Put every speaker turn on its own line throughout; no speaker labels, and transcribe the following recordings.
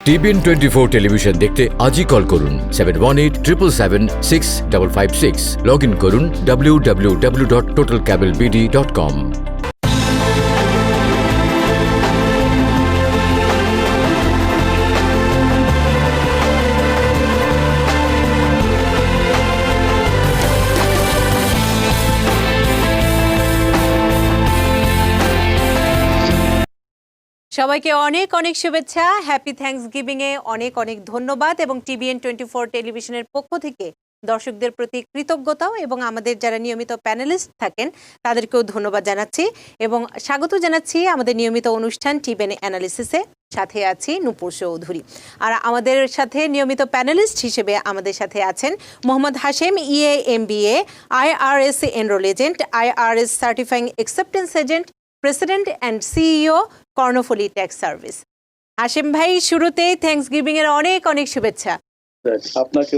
TBN24 television দেখতে আজই call করুন 7187776556 লগ ইন করুন www.totalcablebd.com।
সবাইকে অনেক অনেক শুভেচ্ছা, হ্যাপি থ্যাঙ্কসগিভিং এ অনেক অনেক ধন্যবাদ এবং TBN24 টেলিভিশনের পক্ষ থেকে দর্শকদের প্রতি কৃতজ্ঞতাও এবং আমাদের যারা নিয়মিত প্যানেলিস্ট থাকেন তাদেরকেও ধন্যবাদ জানাচ্ছি এবং স্বাগত জানাচ্ছি আমাদের নিয়মিত অনুষ্ঠান টিবিএন অ্যানালিসিসে। সাথে আছি নূপুর চৌধুরী, আর আমাদের সাথে নিয়মিত প্যানেলিস্ট হিসেবে আমাদের সাথে আছেন Mohammad Hashem, EA MBA, IRS enrol agent, IRS certifying acceptance agent, president and CEO Karnaphuli tax service. Hashem ভাই, শুরুতেই থ্যাঙ্কসগিভিং এর অনেক অনেক শুভেচ্ছা।
আপনাকে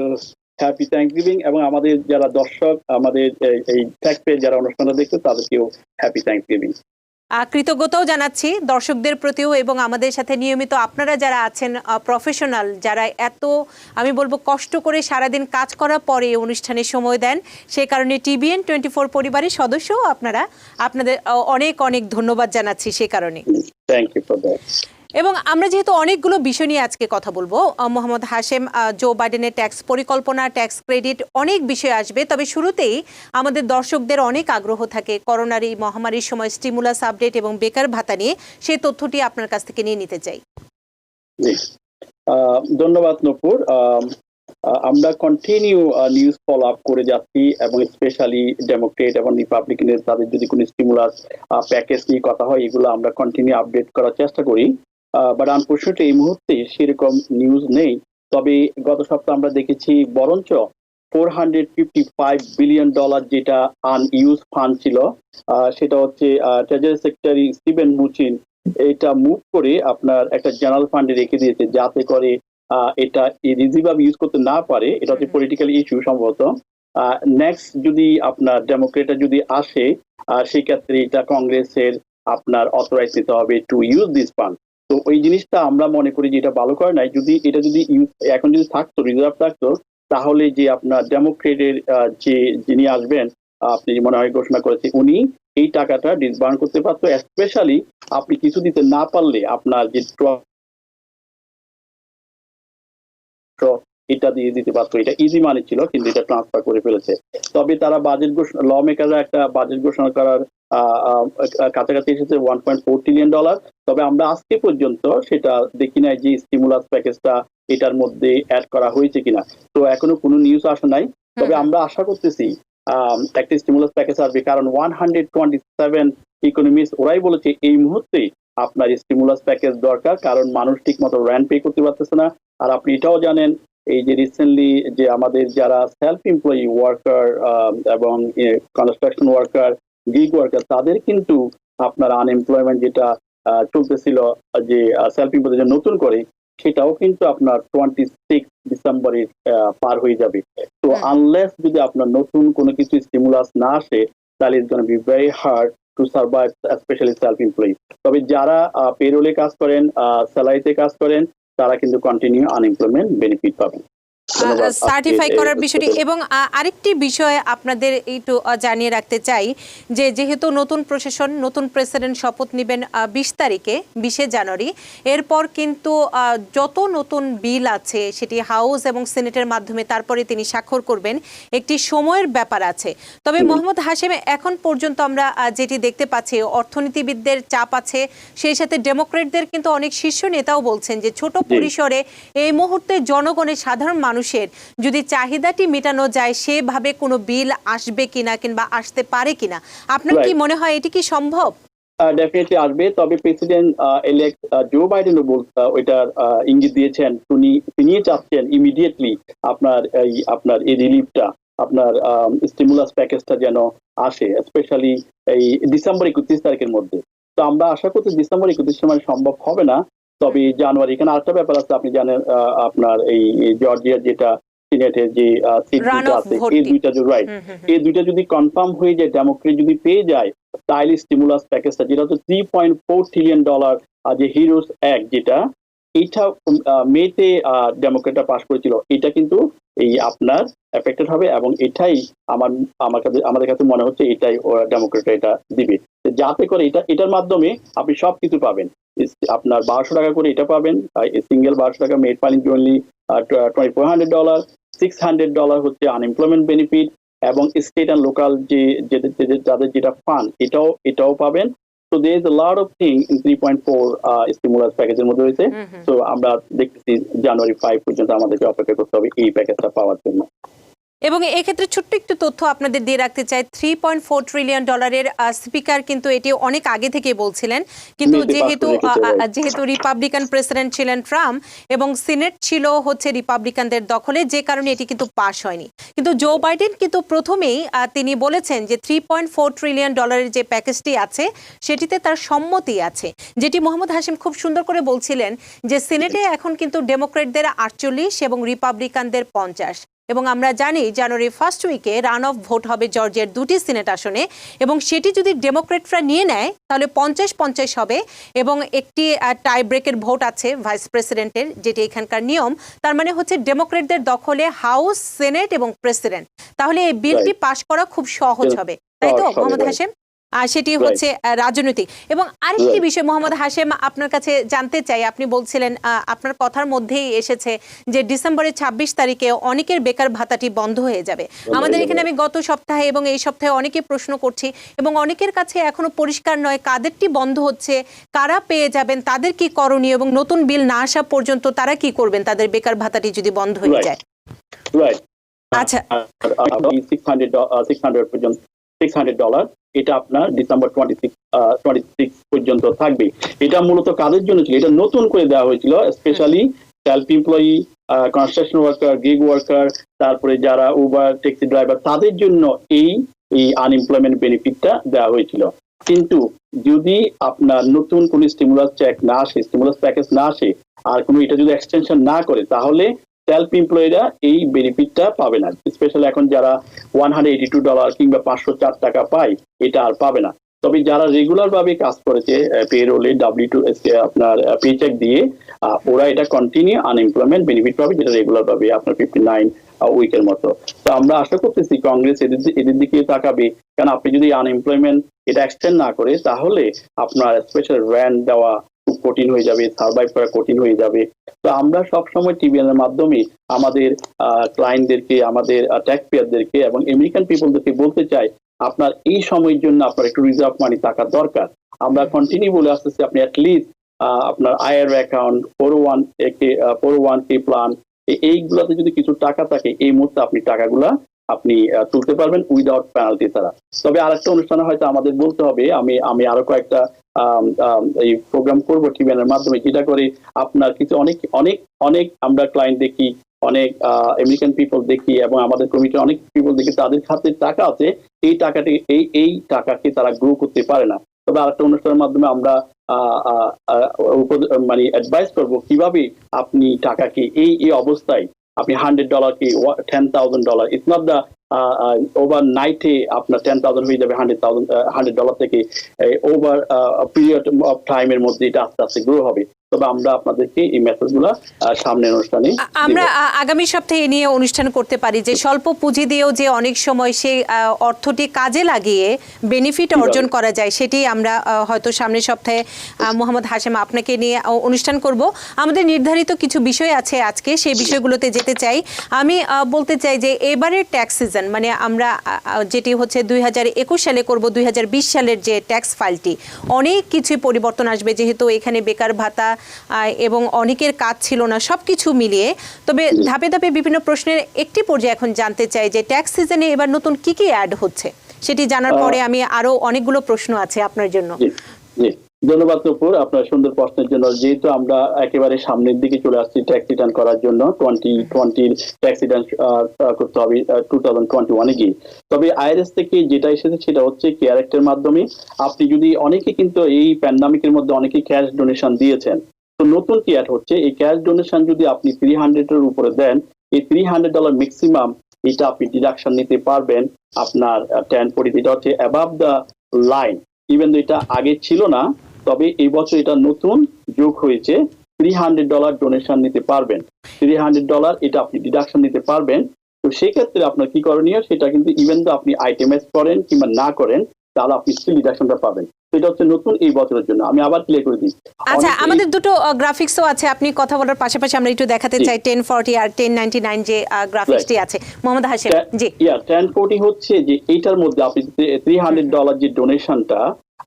হ্যাপি থ্যাঙ্কসগিভিং এবং আমাদের যারা দর্শক, আমাদের এই ট্যাক্স পেজ যারা অনুষ্ঠানটা দেখছে তাদেরকেও হ্যাপি থ্যাঙ্কসগিভিং।
কৃতজ্ঞতাও জানাচ্ছি দর্শকদের প্রতিও এবং আমাদের সাথে নিয়মিত আপনারা যারা আছেন প্রফেশনাল, যারা এত আমি বলবো কষ্ট করে সারাদিন কাজ করার পরে অনুষ্ঠানে সময় দেন, সে কারণে TBN24 পরিবারের সদস্যও আপনাদের অনেক অনেক ধন্যবাদ জানাচ্ছি সে কারণে।
Thank you for that.
এবং আমরা যেহেতু অনেকগুলো বিষয় নিয়ে আজকে কথা বলবো, মোহাম্মদ হাশেম, জো বাইডেনের ট্যাক্স পরিকল্পনা, ট্যাক্স ক্রেডিট, অনেক বিষয় আসবে। তবে শুরুতেই আমাদের দর্শকদের অনেক আগ্রহ থাকে করোনার এই মহামারীর সময় স্টিমুলাস আপডেট এবং বেকার ভাতা নিয়ে, সেই তথ্যটি আপনার কাছ থেকে নিয়ে নিতে চাই।
ধন্যবাদ নূপুর। আমরা কন্টিনিউ নিউজ ফলো আপ করে যাচ্ছি এবং স্পেশালি ডেমোক্রেট এবং রিপাবলিকানের তাদের যদি কোনো স্টিমুলাস প্যাকেজ নিয়ে কথা হয়, এগুলো আমরা কন্টিনিউ আপডেট করার চেষ্টা করি। বাট আনফর্চুনেটলি এই মুহূর্তে সেরকম নিউজ নেই। তবে গত সপ্তাহে আমরা দেখেছি বরঞ্চ $455 বিলিয়ন যেটা আনইউজ ফান্ড ছিল, সেটা হচ্ছে ট্রেজারি সেক্রেটারি স্টিভেন মুচিন এটা মুভ করে আপনার একটা জেনারেল ফান্ডে রেখে দিয়েছে, যাতে করে এটা রিজিভাবে ইউজ করতে না পারে। এটা হচ্ছে পলিটিক্যাল ইস্যু সম্ভবত। নেক্সট যদি আপনার ডেমোক্রেটরা যদি আসে, সেই ক্ষেত্রে এটা কংগ্রেসের আপনার অথরাইজ নিতে হবে টু ইউজ দিস ফান্ড। তো ওই জিনিসটা আমরা মনে করি যে এটা ভালো করে নাই। যদি এটা যদি এখন যদি থাকতো, রিজার্ভ থাকতো, তাহলে যে আপনার ডেমোক্রেটের যে যিনি আসবেন, আপনি মনে হয় ঘোষণা করেছে, উনি এই টাকাটা ডিসবার্ন করতে পারতো। স্পেশালি আপনি কিছু দিতে না পারলে আপনার যে এটা দিয়ে দিতে পারতো। এটা ইজি মানি ছিল, কিন্তু এটা ট্রান্সফার করে ফেলেছে। তবে তারা বাজেট ঘোষণা, ল মেকাররা একটা বাজেট ঘোষণা করার কাছাকাছি এসেছে $1.4 ট্রিলিয়ন। তবে আমরা আজকে পর্যন্ত সেটা দেখি নাই যে স্টিমুলাস প্যাকেজটা এটার মধ্যে অ্যাড করা হয়েছে কিনা। তো এখনো কোনো নিউজ আসে নাই। তবে আমরা আশা করতেছি একটা স্টিমুলাস প্যাকেজ আসবে, কারণ 127 ইকোনমিস্ট ওরাই বলেছে এই মুহূর্তে আপনার স্টিমুলাস প্যাকেজ দরকার, কারণ মানুষ ঠিক মতো রেন্ট পে করতে পারতেছে না। আর আপনি এটাও জানেন, এই যে রিসেন্টলি যে আমাদের যারা সেলফ এমপ্লয়ি ওয়ার্কার এবং কনস্ট্রাকশন ওয়ার্কার, গিগ ওয়ার্কার, তাদের কিন্তু আপনার আনএমপ্লয়মেন্ট যেটা চলতেছিল যে সেলফ এমপ্লয়ি নতুন করে, সেটাও কিন্তু আপনার 26 ডিসেম্বরে পার হয়ে যাবে। তো আনলেস যদি আপনার নতুন কোনো কিছু স্টিমুলাস না আসে, তাহলে it's gonna be very hard to survive, specially self employee. তবে যারা পেরোলে কাজ করেন, স্যালারিতে কাজ করেন, তারা কিন্তু কন্টিনিউ আনএমপ্লয়মেন্ট বেনিফিট পাবেন।
সার্টিফাই করার বিষয়টি। এবং আরেকটি বিষয় আপনাদের একটু জানিয়ে রাখতে চাই যে যেহেতু নতুন প্রশাসন, নতুন প্রেসিডেন্ট শপথ নেবেন 20 তারিখে, 20শে জানুয়ারি, এরপর কিন্তু যত নতুন বিল আছে সেটি হাউস এবং সিনেটের মাধ্যমে তারপরে তিনি স্বাক্ষর করবেন, একটি সময়ের ব্যাপার আছে। তবে মোহাম্মদ হাশেম, এখন পর্যন্ত আমরা যেটি দেখতে পাচ্ছি, অর্থনীতিবিদদের চাপ আছে, সেই সাথে ডেমোক্রেটদের কিন্তু অনেক শীর্ষ নেতাও বলছেন যে ছোট পরিসরে এই মুহূর্তে জনগণের, সাধারণ মানুষের যদি চাহিদাটি মেটানো যায় সেভাবে কোনো বিল আসবে কিনা কিংবা আসতে পারে কিনা, আপনার কি মনে হয় এটি কি সম্ভব?
ডেফিনেটলি আসবে। তবে প্রেসিডেন্ট ইলেক্ট জো বাইডেনও ওইটার ইঙ্গিত দিয়েছেন, তিনি চাচ্ছেন ইমিডিয়েটলি আপনার এই রিলিফটা, আপনার স্টিমুলাস প্যাকেজটা যেন আসে, স্পেশালি এই ডিসেম্বর 31 তারিখের মধ্যে। তো আমরা আশা করছি ডিসেম্বর 31 সময় সম্ভব হবে না, তবে জানুয়ারি। এখানে আরেকটা ব্যাপার আছে, আপনি জানেন আপনার এই জর্জিয়ার যেটা সিনেটের যে সিট দুটো আছে, এই দুইটা যদি কনফার্ম হয়ে যায়, ডেমোক্রেট যদি পেয়ে যায়, তাহলে স্টিমুলাস প্যাকেজটা যেটা হচ্ছে $3.4 ট্রিলিয়ন যে হিরোস অ্যাক্ট, যেটা এইটা মেতে ডেমোক্রেটরা পাস করেছিল, এটা কিন্তু এই আপনার এফেক্টেড হবে, এবং এটাই আমাদের কাছে মনে হচ্ছে এটাই ডেমোক্রেটরা এটা দিবে, যাতে করে এটার মাধ্যমে আপনি সবকিছু পাবেন। আপনার 1200 টাকা করে এটা পাবেন, সিঙ্গেল 1200 টাকা মেড পানি অনলি $2,400, $600 হচ্ছে আনএমপ্লয়মেন্ট বেনিফিট, এবং স্টেট অ্যান্ড লোকাল যাদের যেটা ফান্ড এটাও পাবেন। So there is a lot of things in 3.4 stimulus প্যাকেজের মধ্যে রয়েছে। তো আমরা দেখতেছি জানুয়ারি 5 পর্যন্ত আমাদেরকে অপেক্ষা করতে হবে এই প্যাকেজটা পাওয়ার জন্য।
এবং এক্ষেত্রে ছোট্ট একটু তথ্য আপনাদের দিয়ে রাখতে চাই, $3.4 ট্রিলিয়ন স্পিকার কিন্তু এটি অনেক আগে থেকে বলছিলেন, কিন্তু যেহেতু রিপাবলিকান প্রেসিডেন্ট ছিলেন ট্রাম্প এবং সিনেট ছিল হচ্ছে রিপাবলিকানদের দখলে, যে কারণে এটি কিন্তু পাস হয়নি। কিন্তু জো বাইডেন কিন্তু প্রথমেই তিনি বলেছেন যে $3.4 ট্রিলিয়ন যে প্যাকেজটি আছে সেটিতে তার সম্মতি আছে, যেটি মোহাম্মদ হাশিম খুব সুন্দর করে বলছিলেন যে সিনেটে এখন কিন্তু ডেমোক্রেটদের 48 এবং রিপাবলিকানদের 50, এবং আমরা জানি জানুয়ারি 1 উইকে রান অফ ভোট হবে জর্জিয়ার 2টি সিনেট আসনে, এবং সেটি যদি ডেমোক্রেটরা নিয়ে নেয় তাহলে 50-50 হবে, এবং একটি টাই ব্রেকের ভোট আছে ভাইস প্রেসিডেন্টের, যেটি এখানকার নিয়ম। তার মানে হচ্ছে ডেমোক্রেটদের দখলে হাউস, সেনেট এবং প্রেসিডেন্ট, তাহলে এই বিলটি পাশ করা খুব সহজ হবে, তাই তো মোহাম্মদ হাশিম? সেটি হচ্ছে রাজনৈতিক। এবং আরেকটি বিষয় মোহাম্মদ হাশেম আপনার কাছে জানতে চাই, আপনি বলছিলেন আপনার কথার মধ্যেই এসেছে যে ডিসেম্বরের 26 তারিখে অনেকের বেকার ভাতাটি বন্ধ হয়ে যাবে। আমাদের এখানে আমি গত সপ্তাহে এবং এই সপ্তাহে অনেকে প্রশ্ন করছি, এবং অনেকের কাছে এখনো পরিষ্কার নয় কাদেরটি বন্ধ হচ্ছে, কারা পেয়ে যাবেন, তাদের কি করণীয়, এবং নতুন বিল না আসা পর্যন্ত তারা কি করবেন তাদের বেকার ভাতাটি যদি বন্ধ হয়ে যায়। আচ্ছা, $600 এটা আপনার ডিসেম্বর 26 পর্যন্ত থাকবে। এটা মূলত কাদের জন্য ছিল? এটা নতুন করে দেওয়া হয়েছিল, specially self employee, construction worker, gig worker, তারপরে যারা উবার, ট্যাক্সি ড্রাইভার, তাদের জন্য এই আনএমপ্লয়মেন্ট বেনিফিটটা দেওয়া হয়েছিল। কিন্তু যদি আপনার নতুন কোন স্টিমুলাস চেক না আসে, স্টিমুলাস প্যাকেজ না আসে, আর কোনো এটা যদি এক্সটেনশন না করে, তাহলে সেলফ এমপ্লয়িরা এই বেনিফিটটা পাবে না। স্পেশালি এখন যারা $182 কিংবা 504 টাকা পায়, এটা আর পাবে না। তবে যারা রেগুলার ভাবে কাজ করেছে পেরোলে, W2 আপনার পেচেক দিয়ে, ওরা এটা কন্টিনিউ আনএমপ্লয়মেন্ট বেনিফিট পাবে, যেটা রেগুলার ভাবে আপনার 59 উইকের মতো। তো আমরা আশা করতেছি কংগ্রেস এদের দিকে তাকাবে, কারণ আপনি যদি আনএমপ্লয়মেন্ট এটা এক্সটেন্ড না করে, তাহলে আপনার স্পেশাল র্যান্ট দেওয়া কঠিন হয়ে যাবে, সার্ভাইভ করা কঠিন হয়ে যাবে। তো আমরা সবসময় টিভিএন এর মাধ্যমে আমাদের ক্লায়েন্টদেরকে, আমাদের ট্যাক্স পেয়ারদেরকে এবং আমেরিকান পিপলদেরকে বলতে চাই, আপনার এই সময়ের জন্য আপনার একটু রিজার্ভ মানি থাকা দরকার। আমরা কন্টিনিউ বলে আসতেছি, আপনি অ্যাটলিস্ট আপনার আইআর অ্যাকাউন্ট, 401k প্ল্যান, এইগুলাতে যদি কিছু টাকা থাকে, এই মুহূর্তে আপনি টাকাগুলা আপনি তুলতে পারবেন উইদাউট পেনাল্টি ছাড়া। তবে আরেকটা অনুষ্ঠানে হয়তো আমাদের বলতে হবে, আমি আরো কয়েকটা এই প্রোগ্রাম করবো টিভিএন এর মাধ্যমে, যেটা করে আপনার কিছু অনেক আমরা ক্লায়েন্ট দেখি, অনেক আমেরিকান পিপল দেখি, এবং আমাদের কমিটির অনেক পিপল দেখি, তাদের হাতে টাকা আছে, এই টাকাকে তারা গ্রো করতে পারে না। তবে আরেকটা অনুষ্ঠানের মাধ্যমে আমরা মানে অ্যাডভাইস করবো কিভাবে আপনি টাকাকে এই অবস্থায় আপনি $100 কি $10,000, ইটস নট দ্য ওভার নাইটে আপনার 10,000 হয়ে যাবে $100 থেকে, ওভার পিরিয়ড অফ টাইমের মধ্যে এটা আস্তে আস্তে গ্রো হবে। তবে আমরা আপনাদেরকে এই মেথডগুলো সামনের অনুষ্ঠানে আমরা আগামী সপ্তাহে নিয়ে অনুষ্ঠান করতে পারি, যে স্বল্প পুঁজি দিয়েও যে অনেক সময় সেই অর্থটি কাজে লাগিয়ে বেনিফিট অর্জন করা যায়, সেটি আমরা হয়তো সামনের সপ্তাহে মোহাম্মদ হাশেম আপনাকে নিয়ে অনুষ্ঠান করব। আমাদের নির্ধারিত কিছু বিষয় আছে আজকে, সেই বিষয়গুলোতে যেতে চাই। আমি বলতে চাই যে এবারের ট্যাক্স সিজন, মানে আমরা যেটি হচ্ছে 2021 সালে করব, 2020 সালের যে ট্যাক্স ফাইলটি, অনেক কিছু পরিবর্তন আসবে, যেহেতু এখানে বেকার ভাতা এবং অনেকের কাজ ছিল না, সবকিছু মিলিয়ে। তবে ধাপে ধাপে বিভিন্ন প্রশ্নের একটি পর্যায়ে এখন জানতে চাই যে ট্যাক্স সিজনে এবার নতুন কি অ্যাড হচ্ছে, সেটি জানার পরে আমি আরো অনেকগুলো প্রশ্ন আছে আপনার জন্য।
ধন্যবাদ নুপুর আপনার সুন্দর প্রশ্নের জন্য। যেহেতু আমরা একেবারে সামনের দিকে চলে আসছি ট্যাক্স রিটার্ন করার জন্য, 2020 ট্যাক্স রিটার্ন করতে হবে 2021 গিয়ে। তবে আইআরএস থেকে যেটা এসেছে সেটা হচ্ছে কেয়ার অ্যাক্টের মাধ্যমে। আপনি যদি অনেকে কিন্তু এই প্যান্ডামিকের মধ্যে অনেকে ক্যাশ ডোনেশন দিয়েছেন, তো নতুন কি অ্যাড হচ্ছে, এই ক্যাশ ডোনেশন যদি আপনি 300 এর উপরে দেন, এই $300 ম্যাক্সিমাম এটা আপনি ডিডাকশন নিতে পারবেন আপনার 1040, এটা হচ্ছে অ্যাবাভ দ্য লাইন। ইভেন এটা আগে ছিল না, তবে এই বছর এটা নতুন যোগ হয়েছে। $300 ডোনেশন নিতে পারবেন। $300 এটা আপনি ডিডাকশন নিতে পারবেন। তো সেক্ষেত্রে আপনার কি করণীয়, সেটা কিন্তু ইভেন তো আপনি আইটেমাইজ করেন কিংবা না করেন, তাহলে আপনি স্টিল ডিডাকশনটা পাবেন। এটা হচ্ছে নতুন এই বছরের জন্য। আমি আবার ক্লিয়ার করে দিই।
আচ্ছা, আমাদের দুটো গ্রাফিক্সও আছে, আপনি কথা বলার পাশাপাশি আমরা একটু দেখাতে চাই 1040 আর 1099 যে গ্রাফিক্সটি আছে। মোহাম্মদ হাশেম জি।
1040 হচ্ছে যে এইটার মধ্যে আপনি $300 যে ডোনেশনটা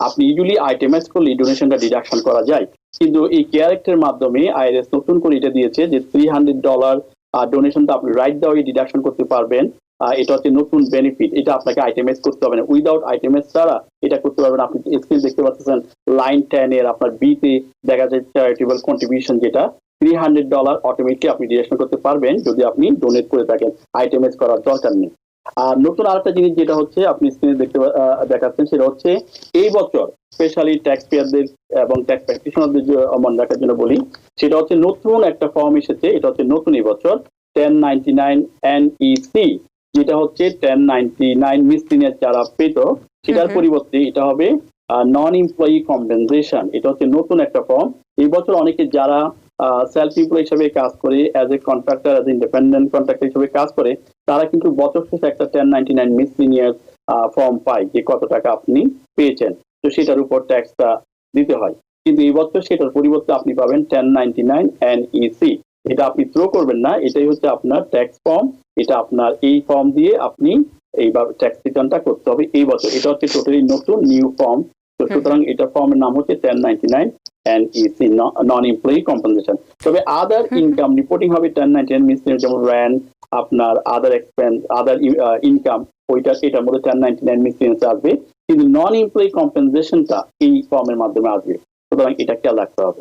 আপনি ইউজুয়ালি আইটেমাইজ করলে এই ডোনেশনটা ডিডাকশন করা যায়, কিন্তু এই ক্যারেক্টারের মাধ্যমে আইআরএস নতুন করে এটা দিয়েছে যে $300 ডোনেশনটা আপনি রাইট দেওয়া ডিডাকশন করতে পারবেন। এটা হচ্ছে নতুন বেনিফিট। এটা আপনাকে আইটেমাইজ করতে হবে না, উইদাউট আইটেমাইজ ছাড়া এটা করতে পারবেন। আপনি স্ক্রিন দেখতে পাচ্ছেন লাইন 10 এর আপনার বি তে দেখা যায় চ্যারিটেবল কন্ট্রিবিউশন, যেটা $300 অটোমেটিক আপনি ডিডাকশন করতে পারবেন যদি আপনি ডোনেট করে থাকেন, আইটেমাইজ করার দরকার নেই। আর নতুন আরেকটা জিনিস যেটা হচ্ছে আপনি স্ক্রিনে দেখাচ্ছেন, সেটা হচ্ছে এই বছর স্পেশালি ট্যাক্স পেয়ারদের এবং ট্যাক্স প্র্যাকটিশনারদের মনে রাখার জন্য বলি, সেটা হচ্ছে নতুন একটা ফর্ম এসেছে। এটা হচ্ছে নতুন এই বছর 1099 NEC, যেটা হচ্ছে 1099 মিসলিনিয়াস যারা পেত, সেটার পরিবর্তে এটা হবে নন এমপ্লয়ি কম্পেনসেশন। এটা হচ্ছে নতুন একটা ফর্ম। এই বছর অনেকে যারা সেলফ এমপ্লয়ি হিসেবে কাজ করে, as a contractor, as independent contractor হিসেবে কাজ করে, তারা কিন্তু বছর শেষে একটা 1099 মিসলিনিয়াস ফর্ম পায় যে কত টাকা আপনি পেয়েছেন, তো সেটার উপর ট্যাক্সটা দিতে হয়। কিন্তু এই বছর সেটার পরিবর্তে আপনি পাবেন 1099 NEC। এটা আপনি থ্রো করবেন না, এটাই হচ্ছে আপনার ট্যাক্স ফর্ম। এটা আপনার এই ফর্ম দিয়ে আপনি এইভাবে ট্যাক্স রিটার্নটা করতে হবে এই বছর। এটা হচ্ছে টোটালি নতুন নিউ ফর্ম। তো সুতরাং এটা ফর্মের নাম হচ্ছে 1099 NEC, নন এমপ্লয়ি কম্পেনসেশন। তবে আদার ইনকাম রিপোর্টিং হবে 1099 মিসলিনিয়াস, যেমন র্যান্ট, আপনার আদার এক্সপেন্স, আদার ইনকাম, ওইটা এটার মধ্যে 1099 মিসলিনিয়াস আসবে, কিন্তু নন এমপ্লয়ি কম্পেনসেশনটা এই ফর্মের মাধ্যমে আসবে। সুতরাং এটা খেয়াল রাখতে হবে।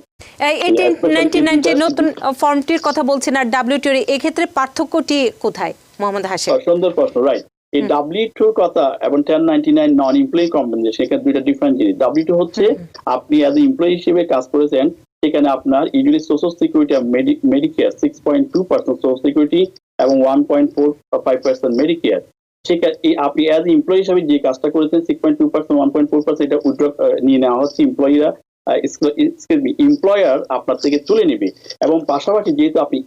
এই 1099 যে নতুন ফর্মটির কথা বলছেন আর W2 এর এক্ষেত্রে পার্থক্যটি কোথায় মোহাম্মদ হাশেম?
সুন্দর প্রশ্ন, রাইট। এই W2 কথা এবং 1099 নন এমপ্লয়ি কম্পেনসেশন, এখানে দুইটা ডিফারেন্ট জিনিস। W2 হচ্ছে আপনি অ্যাজ এ এমপ্লয়ি হিসেবে কাজ করেছেন, সেখানে আপনার ইউজুয়ালি সোশ্যাল সিকিউরিটি আর মেডিকেয়ার 6.2% সোশ্যাল সিকিউরিটি এবং 1.45% মেডিকেয়ার। সেখানে আপনি অ্যাজ এ এমপ্লয়ি হিসেবে যে কাজটা করেছেন 6.2% 1.4% এটা উইথড্র নিয়ে নেওয়া হচ্ছে এমপ্লয়িরা, এমপ্লয়ার আপনার থেকে তুলে নেবে। এবং পাশাপাশি যেহেতু আপনি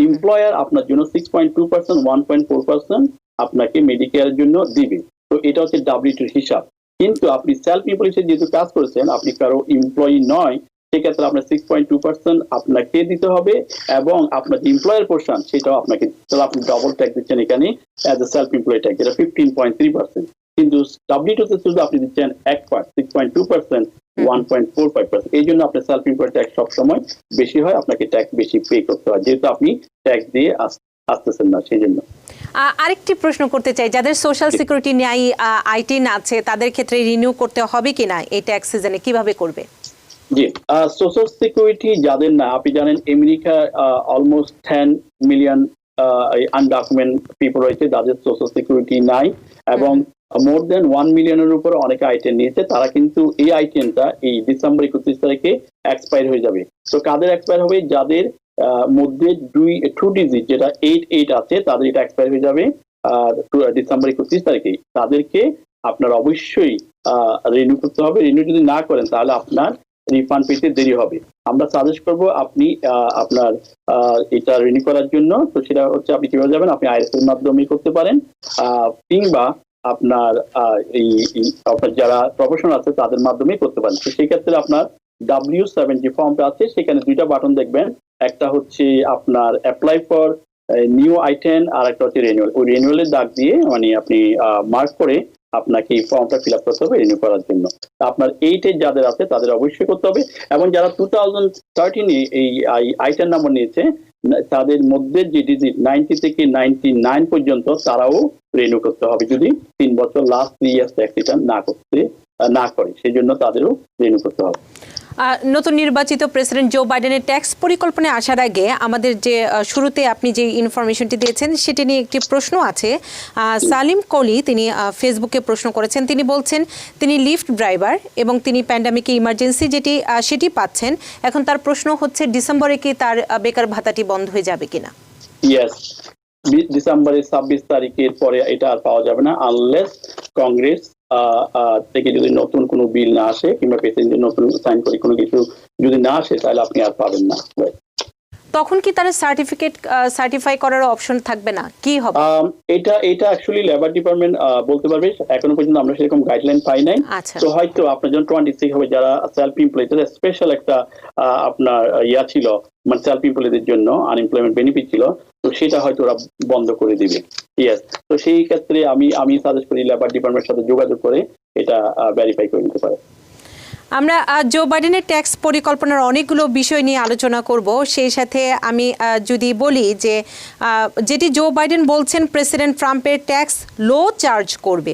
এমপ্লয়ার আপনার জন্য 6.2% 1.4% আপনাকে মেডিকেয়ারের জন্য দিবে। তো এটা হচ্ছে W2 হিসাব। কিন্তু আপনি সেলফ এমপ্লয়ি হিসেবে যেহেতু কাজ করেছেন, আপনি কারো এমপ্লয়ি নয়, সেক্ষেত্রে আপনার 6.2% আপনাকে দিতে হবে এবং আপনার যে এমপ্লয়ার পোর্শন সেটাও আপনাকে, তাহলে আপনি ডবল ট্যাক্স দিচ্ছেন এখানে as a self employee tax, যেটা 15.3%। কিন্তু W2 তে শুধু আপনি দিচ্ছেন 1% 6.2% 1.45%। এই জন্য আপনার সেলফ এমপ্লয়ি ট্যাক্স সবসময় বেশি হয়, আপনাকে ট্যাক্স বেশি পে করতে হয়, যেহেতু আপনি ট্যাক্স দিয়ে আসতেছেন না সেই জন্য।
আরেকটি প্রশ্ন করতে চাই, যাদের সোশ্যাল সিকিউরিটি নেই আইটিন আছে, তাদের ক্ষেত্রে রিনিউ করতে হবে কিনা এই ট্যাক্স সিজনে, কিভাবে করবে?
জি, সোশ্যাল সিকিউরিটি যাদের না, আপনি জানেন America almost 10 million undocument people রয়েছে যাদের সোশ্যাল সিকিউরিটি নাই, এবং মোর দেন 1 মিলিয়নের উপর অনেকে আইটেম নিয়েছে। তারা কিন্তু এই আইটেমটা এই ডিসেম্বর 31 তারিখে এক্সপায়ার হয়ে যাবে। তো কাদের এক্সপায়ার হবে? যাদের মধ্যে 2 ডিজিট যেটা 88 আছে, তাদের এটা এক্সপায়ার হয়ে যাবে ডিসেম্বর 31 তারিখে। তাদেরকে আপনার অবশ্যই রিনিউ করতে হবে। রিনিউ যদি না করেন তাহলে আপনার রিফান্ড পেতে দেরি হবে। আমরা সাজেস্ট করব আপনি আপনার এটা রিনিউ করার জন্য, তো সেটা হচ্ছে আপনি কিভাবে যাবেন, আপনি আইআরএস এর মাধ্যমে করতে পারেন, কিংবা আপনার আপনার যারা প্রফেশনাল আছে তাদের মাধ্যমেই করতে পারেন। তো সেই ক্ষেত্রে আপনার W7 যে ফর্মটা আছে সেখানে 2টা বাটন দেখবেন, একটা হচ্ছে আপনার অ্যাপ্লাই ফর নিউ আইটেম আর একটা হচ্ছে রিনিউয়াল। ওই রিনিউয়ালের দাগ দিয়ে মানে আপনি মার্ক করে আপনাকে এই ফর্মটা ফিল আপ করতে হবে রিনিউ করার জন্য। আপনার 8 যাদের আছে তাদের অবশ্যই করতে হবে, এবং যারা 2013 এই আইটেম নাম্বার নিয়েছে তাদের মধ্যে যে ডিজিট 90 থেকে 99 পর্যন্ত তারাও রিনিউ করতে হবে, যদি 3 বছর লাস্ট 3 ইয়ার্স ট্যাক্স রিটার্ন না করে, সেই জন্য তাদেরও রিনিউ করতে হবে।
নতুন নির্বাচিত প্রেসিডেন্ট জো বাইডেনের ট্যাক্স পরিকল্পনায় আসার আগে আমাদের যে শুরুতে আপনি যে ইনফরমেশনটি দিয়েছেন সেটি নিয়ে একটি প্রশ্ন আছে। সালিম কলি তিনি ফেসবুকে প্রশ্ন করেছেন, তিনি বলছেন তিনি লিফট ড্রাইভার এবং তিনি প্যান্ডামিকে ইমার্জেন্সি সেটি পাচ্ছেন। এখন তার প্রশ্ন হচ্ছে ডিসেম্বরে কি তার বেকার ভাতাটি বন্ধ হয়ে যাবে কিনা?
ইয়েস, ডিসেম্বরের 26 তারিখের পরে এটা আর পাওয়া যাবে না, আনলেস কংগ্রেস থেকে যদি নতুন কোনো বিল না আসে কিংবা প্রেসিডেন্ট নতুন সাইন করে কোনো কিছু যদি না আসে তাহলে আপনি আর পাবেন না।
তখন কি তারা সার্টিফাই করার অপশন থাকবে না, কি হবে?
এটা অ্যাকচুয়ালি লেবার ডিপার্টমেন্ট বলতে পারবে, এখনো পর্যন্ত আমরা সেরকম গাইডলাইন পাই নাই।
আচ্ছা।
তো হয়তো আপনার যখন 26 হবে যারা সেলফ এমপ্লয়েড তাদের স্পেশাল একটা আপনার ছিল, মানে সেলফ এমপ্লয়েডদের জন্য আনএমপ্লয়মেন্ট বেনিফিট ছিল, তো সেটা হয়তো ওরা বন্ধ করে দিবে। ইয়েস, তো সেই ক্ষেত্রে আমি সাজেস্ট করি লেবার ডিপার্টমেন্টের সাথে যোগাযোগ করে এটা ভেরিফাই করে নিতে পারে।
আমরা জো বাইডেনের ট্যাক্স পরিকল্পনার অনেকগুলো বিষয় নিয়ে আলোচনা করব। সেই সাথে আমি যদি বলি যে যেটি জো বাইডেন বলছেন প্রেসিডেন্ট ট্রাম্পের ট্যাক্স লো চার্জ করবে,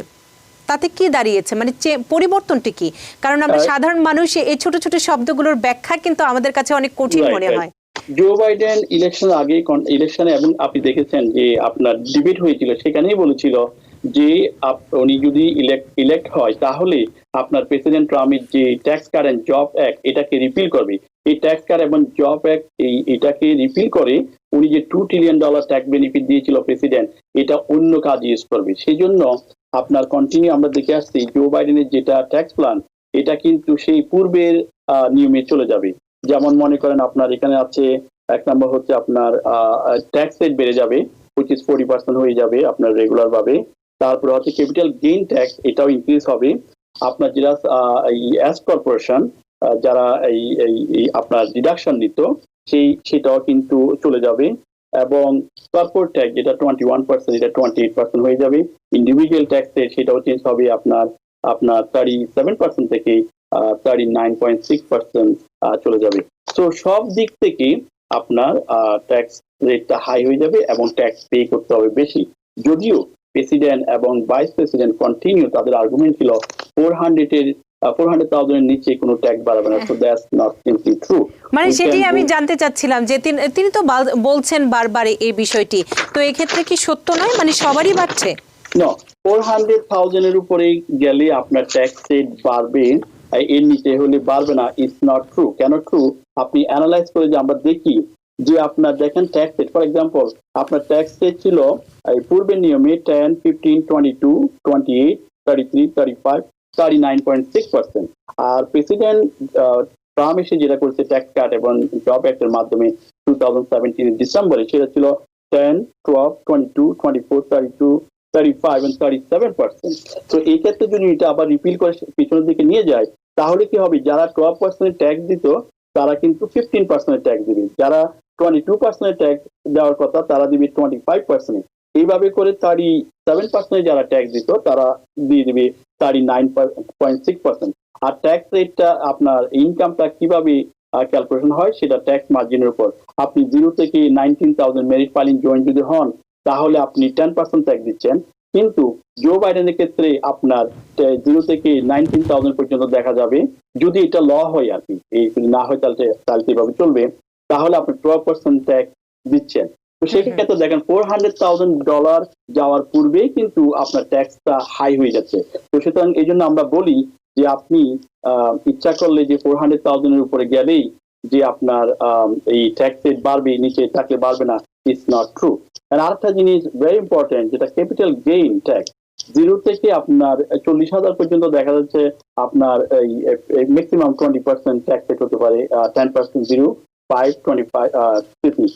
তাতে কি দাঁড়িয়েছে, মানে পরিবর্তনটি কি? কারণ আমরা সাধারণ মানুষ এই ছোট ছোট শব্দগুলোর ব্যাখ্যা কিন্তু আমাদের কাছে অনেক কঠিন মনে হয়।
জো বাইডেন ইলেকশনে এবং আপনি দেখেছেন যে আপনার ডিবেট হয়েছিল, সেখানেই বলেছিল যে উনি যদি ইলেক্ট হয় তাহলে আপনার প্রেসিডেন্ট ট্রাম্পের যে tax cut and job act এটাকে রিপিল করবে। এই ট্যাক্স কাট এবং জব অ্যাক্ট এটাকে রিপিল করে উনি যে $2 ট্রিলিয়ন ট্যাক্স বেনিফিট দিয়েছিল প্রেসিডেন্ট, এটা অন্য কাজ ইউজ করবে। সেই জন্য আপনার কন্টিনিউ আমরা দেখে আসছি জো বাইডেনের যেটা ট্যাক্স প্ল্যান এটা কিন্তু সেই পূর্বের নিয়মে চলে যাবে। যেমন মনে করেন আপনার এখানে আছে এক নম্বর হচ্ছে আপনার ট্যাক্স রেট বেড়ে যাবে, which is 40% হয়ে যাবে আপনার রেগুলার ভাবে। তারপরে হচ্ছে ক্যাপিটাল গেইন ট্যাক্স, এটাও ইনক্রিজ হবে। আপনার যেটা এই এস কর্পোরেশন যারা এই আপনার ডিডাকশন নিত সেটাও কিন্তু চলে যাবে। এবং কর্পোরেট ট্যাক্স যেটা 21% এটা 28% হয়ে যাবে। ইন্ডিভিজুয়াল ট্যাক্স সেটাও চেঞ্জ হবে আপনার 37% থেকে 39.6% চলে যাবে। তো সব দিক থেকে আপনার ট্যাক্স রেটটা হাই হয়ে যাবে এবং ট্যাক্স পে করতে হবে বেশি। যদিও প্রেসিডেন্ট এবং ভাইস প্রেসিডেন্ট কন্টিনিউ তাদের আর্গুমেন্ট ছিল 400,000 এর নিচে কোনো ট্যাক্স বাড়াবে না। So that's not simply true.
মানে সেটি আমি জানতে চাচ্ছিলাম যে তিনি তো বলছেন বারবার এই বিষয়টি, তো এই ক্ষেত্রে কি সত্য নয়, মানে সবারই বাড়ছে?
না, 400,000 এর উপরে গেলে আপনার ট্যাক্স রেট বাড়বে, এর নিচে হলে বাড়বে না। It's not true. কেন ট্রু? আপনি অ্যানালাইজ করে যে আমরা দেখি যে আপনার দেখেন ট্যাক্স রেট, ফর এক্সাম্পল আপনার ট্যাক্স রেট ছিল পূর্বের নিয়মে 10, 15, 22, 28, 33, 35, 39.6%। আর প্রেসিডেন্ট ট্রাম্প এসে যেটা করেছে ট্যাক্স কাট এবং জব অ্যাক্টের মাধ্যমে 2017 ডিসেম্বরে, সেটা ছিল 10, 12, 22, 24, 32, 35 and 37%। তো এই ক্ষেত্রে যদি এটা আবার রিপিল করে পিছনের দিকে নিয়ে যায় তাহলে কি হবে, যারা 12% ট্যাক্স দিত তারা কিন্তু 15% ট্যাক্স দিবে, যারা 22% ট্যাক্স দেওয়ার কথা তারা দিবে 25%। এইভাবে করে 37% যারা ট্যাক্স দিত তারা দিয়ে দিবে 39.6%। আর ট্যাক্স রেটটা আপনার ইনকামটা কিভাবে ক্যালকুলেশন হয় সেটা ট্যাক্স মার্জিনের উপর। আপনি 0 থেকে 19,000 মেরিট ফাইলিং জয়েন্ট যদি হন তাহলে আপনি 10% ট্যাক্স দিচ্ছেন, কিন্তু জো বাইডেনের ক্ষেত্রে আপনার 0 থেকে 19,000 পর্যন্ত দেখা যাবে, যদি এটা ল হয় আর কি, এই যদি না হয় তাহলে এভাবে চলবে, তাহলে আপনি 12% ট্যাক্স দিচ্ছেন। তো সেক্ষেত্রে দেখেন $400,000 যাওয়ার পূর্বেই কিন্তু আপনার ট্যাক্সটা হাই হয়ে যাচ্ছে। তো সুতরাং এই জন্য আমরা বলি যে আপনি ইচ্ছা করলে যে 400,000 এর উপরে গেলেই যে আপনার এই ট্যাক্স রেট বাড়বে, নিচে থাকলে বাড়বে না, ইটস নট ট্রু। আর আরেকটা জিনিস ভেরি ইম্পর্টেন্ট, যেটা ক্যাপিটাল গেইন ট্যাক্স, 0 থেকে আপনার 40,000 পর্যন্ত দেখা যাচ্ছে আপনার এই ম্যাক্সিমাম 20% ট্যাক্স রেট হতে পারে, 10% 0, 5, 25,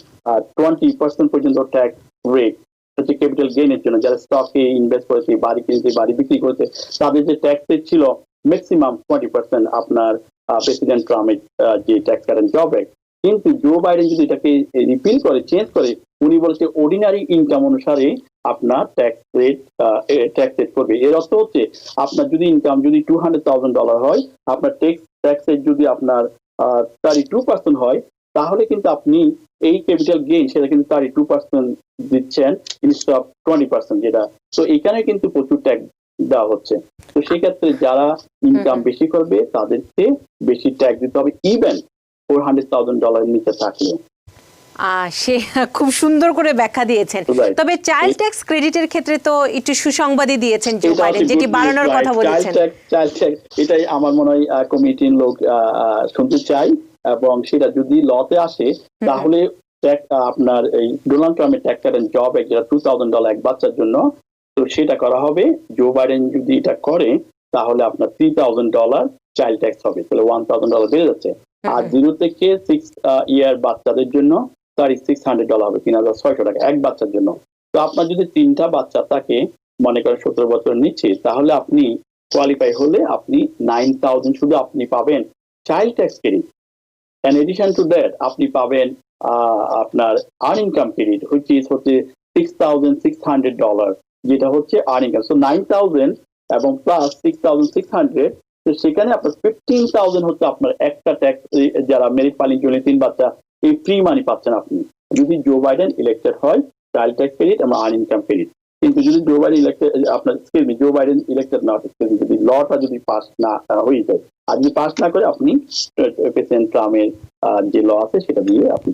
20% পর্যন্ত ট্যাক্স রেট হচ্ছে ক্যাপিটাল গেইনের জন্য। যারা স্টকে ইনভেস্ট করেছে, বাড়ি কিনেছে, বাড়ি বিক্রি করেছে, তাদের যে ট্যাক্স রেট ছিল ম্যাক্সিমাম 20% আপনার প্রেসিডেন্ট ট্রাম্পের যে tax cut and job act. কিন্তু জো বাইডেন যদি এটাকে রিপিল করে, চেঞ্জ করে, উনি বলছে অর্ডিনারি ইনকাম অনুসারে আপনার ট্যাক্স রেট করবে। এর অর্থ হচ্ছে আপনার যদি ইনকাম যদি $200,000 হয়, আপনার ট্যাক্স রেট যদি আপনার 32% হয়, তাহলে কিন্তু আপনি এই ক্যাপিটাল গেইন সেটা কিন্তু 32% দিচ্ছেন ইনস্টেড অফ 20% যেটা। তো এখানে কিন্তু প্রচুর ট্যাক্স দেওয়া হচ্ছে। তো সেক্ষেত্রে যারা ইনকাম বেশি করবে তাদেরকে বেশি ট্যাক্স দিতে হবে, ইভেন $400,000 নিচে থাকলে।
সে খুব সুন্দর করে ব্যাখ্যা দিয়েছেন। তবে চাইল্ড ট্যাক্স ক্রেডিটের ক্ষেত্রে তো একটু সুসংবাদই দিয়েছেন জো বাইডেন, যেটি বাড়ানোর কথা বলেছেন।
চাইল্ড ট্যাক্স এটাই আমার মনে হয় কমিটির লোক শুনতে চাই, এবং সেটা যদি লতে আসে তাহলে আপনার এই ডোনাল্ড ট্রাম্পের tax cut and job act যেটা $2,000 এক বাচ্চার জন্য, তো সেটা করা হবে। জো বাইডেন যদি এটা করে তাহলে আপনার $3,000 চাইল্ড ট্যাক্স হবে, তাহলে $1,000 বেড়ে যাচ্ছে। আর 0 থেকে 6 ইয়ার বাচ্চাদের জন্য $3,600 হবে, $3,600 এক বাচ্চার জন্য। তো আপনার যদি 3টা বাচ্চা থাকে, মনে করেন 17 বছর নিচে, তাহলে আপনি কোয়ালিফাই হলে আপনি 9,000 শুধু আপনি পাবেন child tax credit. In addition to that, আপনি পাবেন আপনার আনইনকাম ক্রেডিট, হচ্ছে $6,600, যেটা হচ্ছে আনইনকাম। সো 9,000 এবং প্লাস 6,600, তো সেখানে আপনার 15,000 হচ্ছে আপনার একটা ট্যাক্স, যারা মেরিট ফাইলিং জন্য 3 বাচ্চা, এই ফ্রি মানি পাচ্ছেন আপনি যদি জো বাইডেন ইলেক্টেড হয়, চাইল্ড ট্যাক্স ক্রেডিট এবং আনইনকাম ক্রেডিট। কিন্তু যদি জো বাইডেন ইলেক্টেড, আপনার জো বাইডেন ইলেক্টেড না হয়, যদি লটা যদি পাস না হয়ে যায়, আর যদি পাস না করে, আপনি প্রেসিডেন্ট ট্রাম্পের যে ল আছে সেটা দিয়ে আপনি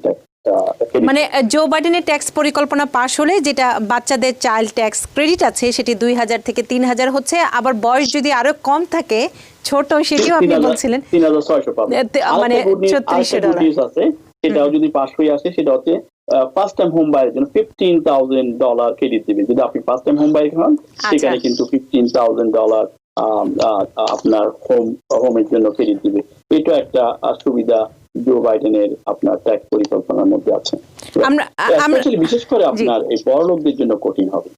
মানে জো বাইডেনের ট্যাক্স পরিকল্পনা পাশ হলে যেটা বাচ্চাদের চাইল্ড ট্যাক্স ক্রেডিট আছে সেটি 2,000 থেকে 3,000 হচ্ছে, আবার বয়স যদি আরো কম থাকে, ছোট, সেটিও আপনি বলছিলেন
3,600 পাবেন,
মানে $3,600
আছে। সেটাও যদি পাস হয়ে আসে, সেটা হচ্ছে ফার্স্ট টাইম হোম বাইয়ের জন্য $15,000 ক্রেডিট দিবেন। যদি আপনি ফার্স্ট টাইম হোম বায়ার হন, সেখানে কিন্তু $15,000 আপনার হোমের জন্য ক্রেডিট দিবে। এটা একটা সুবিধা জো বাইডেনের আপনার ট্যাক্স পরিকল্পনার মধ্যে আছে। বিশেষ করে আপনার এই বড়লোকদের জন্য কঠিন হবে।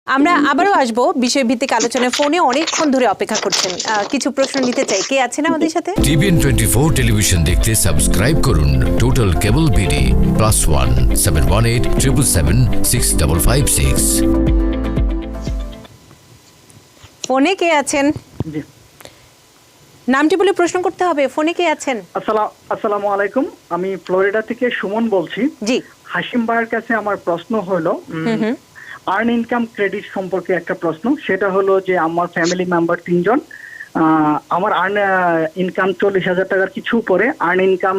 আমরা আবারও আসবো বিষয়ভিত্তিক আলোচনায়। ফোনে অনেকক্ষণ ধরে অপেক্ষা করছেন, কিছু প্রশ্ন নিতে চাই। কে আছেন আমাদের সাথে?
টিভিএন 24 টেলিভিশন দেখতে সাবস্ক্রাইব করুন টোটাল কেবল বিডি +1 718 777 6556।
ফোনে কে আছেন? নামটি বলে প্রশ্ন করতে হবে। ফোনে কে আছেন?
আসসালামু আলাইকুম, আমি ফ্লোরিডা থেকে সুমন বলছি। জি, হাশিম ভাইয়ের কাছে আমার প্রশ্ন হলো আর্ন ইনকাম ক্রেডিট সম্পর্কে একটা প্রশ্ন। সেটা হলো যে আমার ফ্যামিলি মেম্বার 3 জন, আমার আর্ন ইনকাম $40,000 কিছু উপরে, আর্ন ইনকাম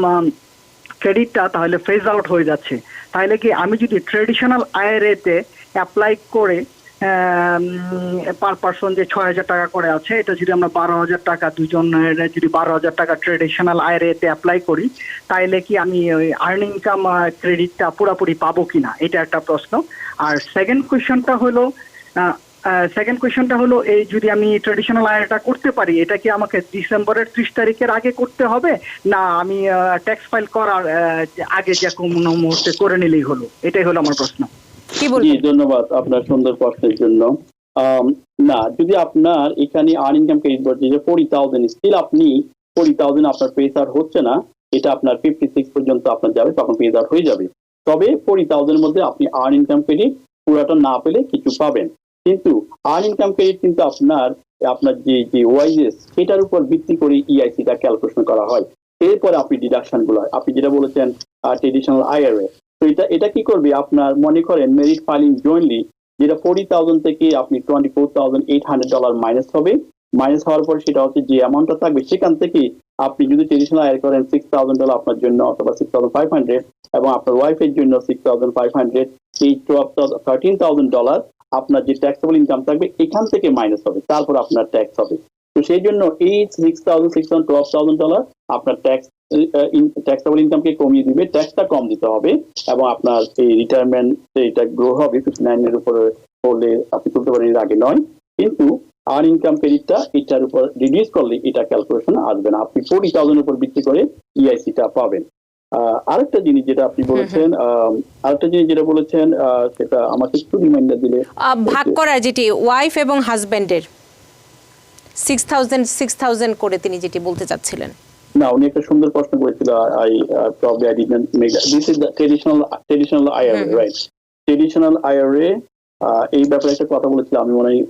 ক্রেডিটটা তাহলে ফেজ আউট হয়ে যাচ্ছে। তাহলে কি আমি যদি ট্রেডিশনাল IRA তে অ্যাপ্লাই করে পার পার্সন যে $6,000 করে আছে, এটা যদি আমরা $12,000 দুজনের যদি $12,000 ট্রেডিশনাল IRA তে অ্যাপ্লাই করি, তাইলে কি আমি ওই আর্ন ইনকাম ক্রেডিটটা পুরোপুরি পাবো কিনা, এটা একটা প্রশ্ন। আর সেকেন্ড কোয়েশ্চনটা হলো এই যদি আমি ট্রেডিশনাল IRA করতে পারি, এটা কি আমাকে ডিসেম্বরের 30 তারিখের আগে করতে হবে, না আমি ট্যাক্স ফাইল করার আগে যে কোনো মুহূর্তে করে নিলেই হলো? এটাই হলো আমার প্রশ্ন।
ধন্যবাদ আপনার সুন্দর প্রশ্নের জন্য। না, যদি আপনার এখানে আর্ন ইনকাম ক্রেডিট বলছে যে 40,000, স্টিল আপনি 40,000 আপনার পেজ আউট হচ্ছে না, এটা আপনার 56 পর্যন্ত আপনার যাবে, তখন পেজ আউট হয়ে যাবে। তবে 40,000 এর মধ্যে আপনি আর্ন ইনকাম ক্রেডিট পুরোটা না পেলে কিছু পাবেন। কিন্তু আর্ন ইনকাম ক্রেডিট কিন্তু আপনার যে ওয়াইজেস, সেটার উপর ভিত্তি করে EIC-টা ক্যালকুলেশন করা হয়। এরপরে আপনি ডিডাকশন গুলো, আপনি যেটা বলেছেন ট্রেডিশনাল IRA, তো এটা কি করবে, আপনার মনে করেন মেরিট ফাইলিং জয়েন্টলি, যেটা 40,000 থেকে আপনি $24,800 মাইনাস হবে। মাইনাস হওয়ার পর সেটা হচ্ছে যে অ্যামাউন্টটা থাকবে, সেখান থেকে আপনি যদি ট্রেডিশনাল IRA করেন $6,000 আপনার জন্য, অথবা 6,500, এবং আপনার ওয়াইফের জন্য 6,500, এই $13,000 আপনার যে ট্যাক্সেবল ইনকাম থাকবে এখান থেকে মাইনাস হবে, তারপর আপনার ট্যাক্স হবে। তো সেই জন্য এই $6,600 $12,000 আপনার ট্যাক্সেবল ইনকামকে কমিয়ে দিবে, ট্যাক্সটা কম দিতে হবে, এবং আপনার এই রিটায়ারমেন্ট এটা গ্রো হবে 59 এর উপরে হলে আপনি তুলতে পারেন, এর আগে নয়। কিন্তু আর্ন ইনকাম ক্রেডিটটা এটার উপর রিডিউস করলে এটা ক্যালকুলেশন আসবে না, আপনি 40,000 উপর ভিত্তি করে EIC-টা পাবেন। আরেকটা জিনিস যেটা আপনি বলেছেন, সেটা আমাকে একটু রিমাইন্ডার দিলে।
ভাগ করা যেটি ওয়াইফ এবং হাজবেন্ডের 6,000 করে তিনি যেটি বলতে চাচ্ছিলেন।
না, উনি একটা সুন্দর প্রশ্ন করেছিল। This is the traditional IRA, right? Traditional IRA, এই ব্যাপারে একটা কথা বলেছিলাম, আমি মনে হয়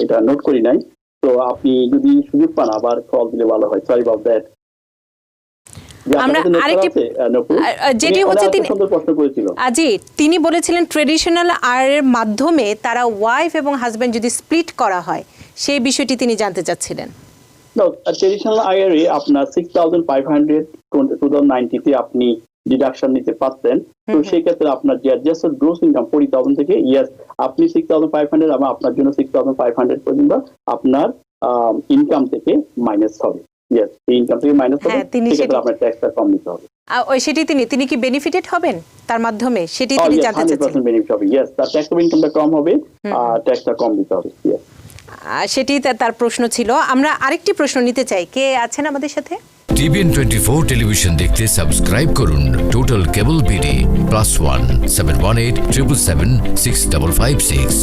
এটা নোট করি নাই। তো আপনি যদি সুযোগ পান আবার কল দিলে ভালো হয়। Sorry about that.
তিনি বলেছিলেন ট্রেডিশনাল IRA এর মাধ্যমে তারা ওয়াইফ এবং হাজবেন্ড যদি স্প্লিট করা হয়, সেই বিষয়টি তিনি জানতে চাচ্ছিলেন।
ট্রেডিশনাল IRA আপনার 6,500 2090 আপনি ডিডাকশন নিতে পারতেন। তো সেই ক্ষেত্রে আপনার যে অ্যাডজাস্টেড গ্রোস ইনকাম 40,000 থেকে, ইয়েস, আপনি 6,500 এবং আপনার জন্য 6,500 পর্যন্ত আপনার ইনকাম থেকে মাইনাস হবে। ইয়েস, এই ইনকাম থেকে মাইনাস হবে, সেক্ষেত্রে আপনার ট্যাক্সটা কম দিতে হবে।
সেটি তিনি কি বেনিফিটেড হবেন তার মাধ্যমে, সেটি তিনি জানতে চাচ্ছেন।
100% বেনিফিট হবে। ইয়েস, তার ট্যাক্সেবল ইনকামটা কম হবে আর ট্যাক্সটা কম দিতে হবে। ইয়েস।
সেটি তার প্রশ্ন ছিল। আমরা আরেকটি প্রশ্ন নিতে চাই, কে আছেন আমাদের সাথে?
টিভিএন 24 টেলিভিশন দেখতে সাবস্ক্রাইব করুন টোটাল কেবল বিডি +1 718 777 6556।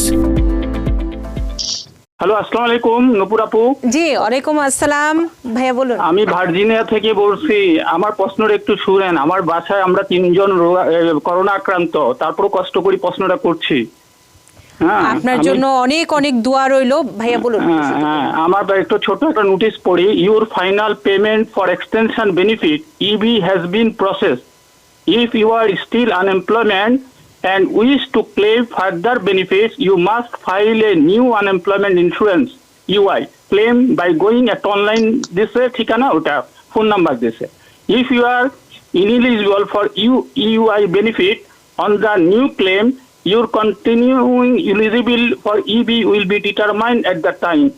হ্যালো, আসসালামু আলাইকুম নূপুর আপু।
জি, ওয়ালাইকুম আসসালাম ভাইয়া, বলুন।
আমি ভার্জিনিয়া থেকে বলছি। আমার প্রশ্নটা একটু শুনেন। আমার বাসায় আমরা 3 জন করোনা আক্রান্ত, তারপর কষ্ট করে প্রশ্নটা করছি। হ্যাঁ,
আপনার জন্য অনেক অনেক দোয়া রইলো ভাইয়া, বলুন।
হ্যাঁ, আমার একটু ছোট একটা নোটিশ পড়ি। Your final payment for extension benefit EB has been process. If you are still unemployment and wish to claim further benefits, you must file a new unemployment insurance UI claim by going at online দিছে ঠিকানা, ওটা phone number দিছে। If you are ineligible for EUI benefit on the new claim, your continuing eligible for EB will be determined at that time.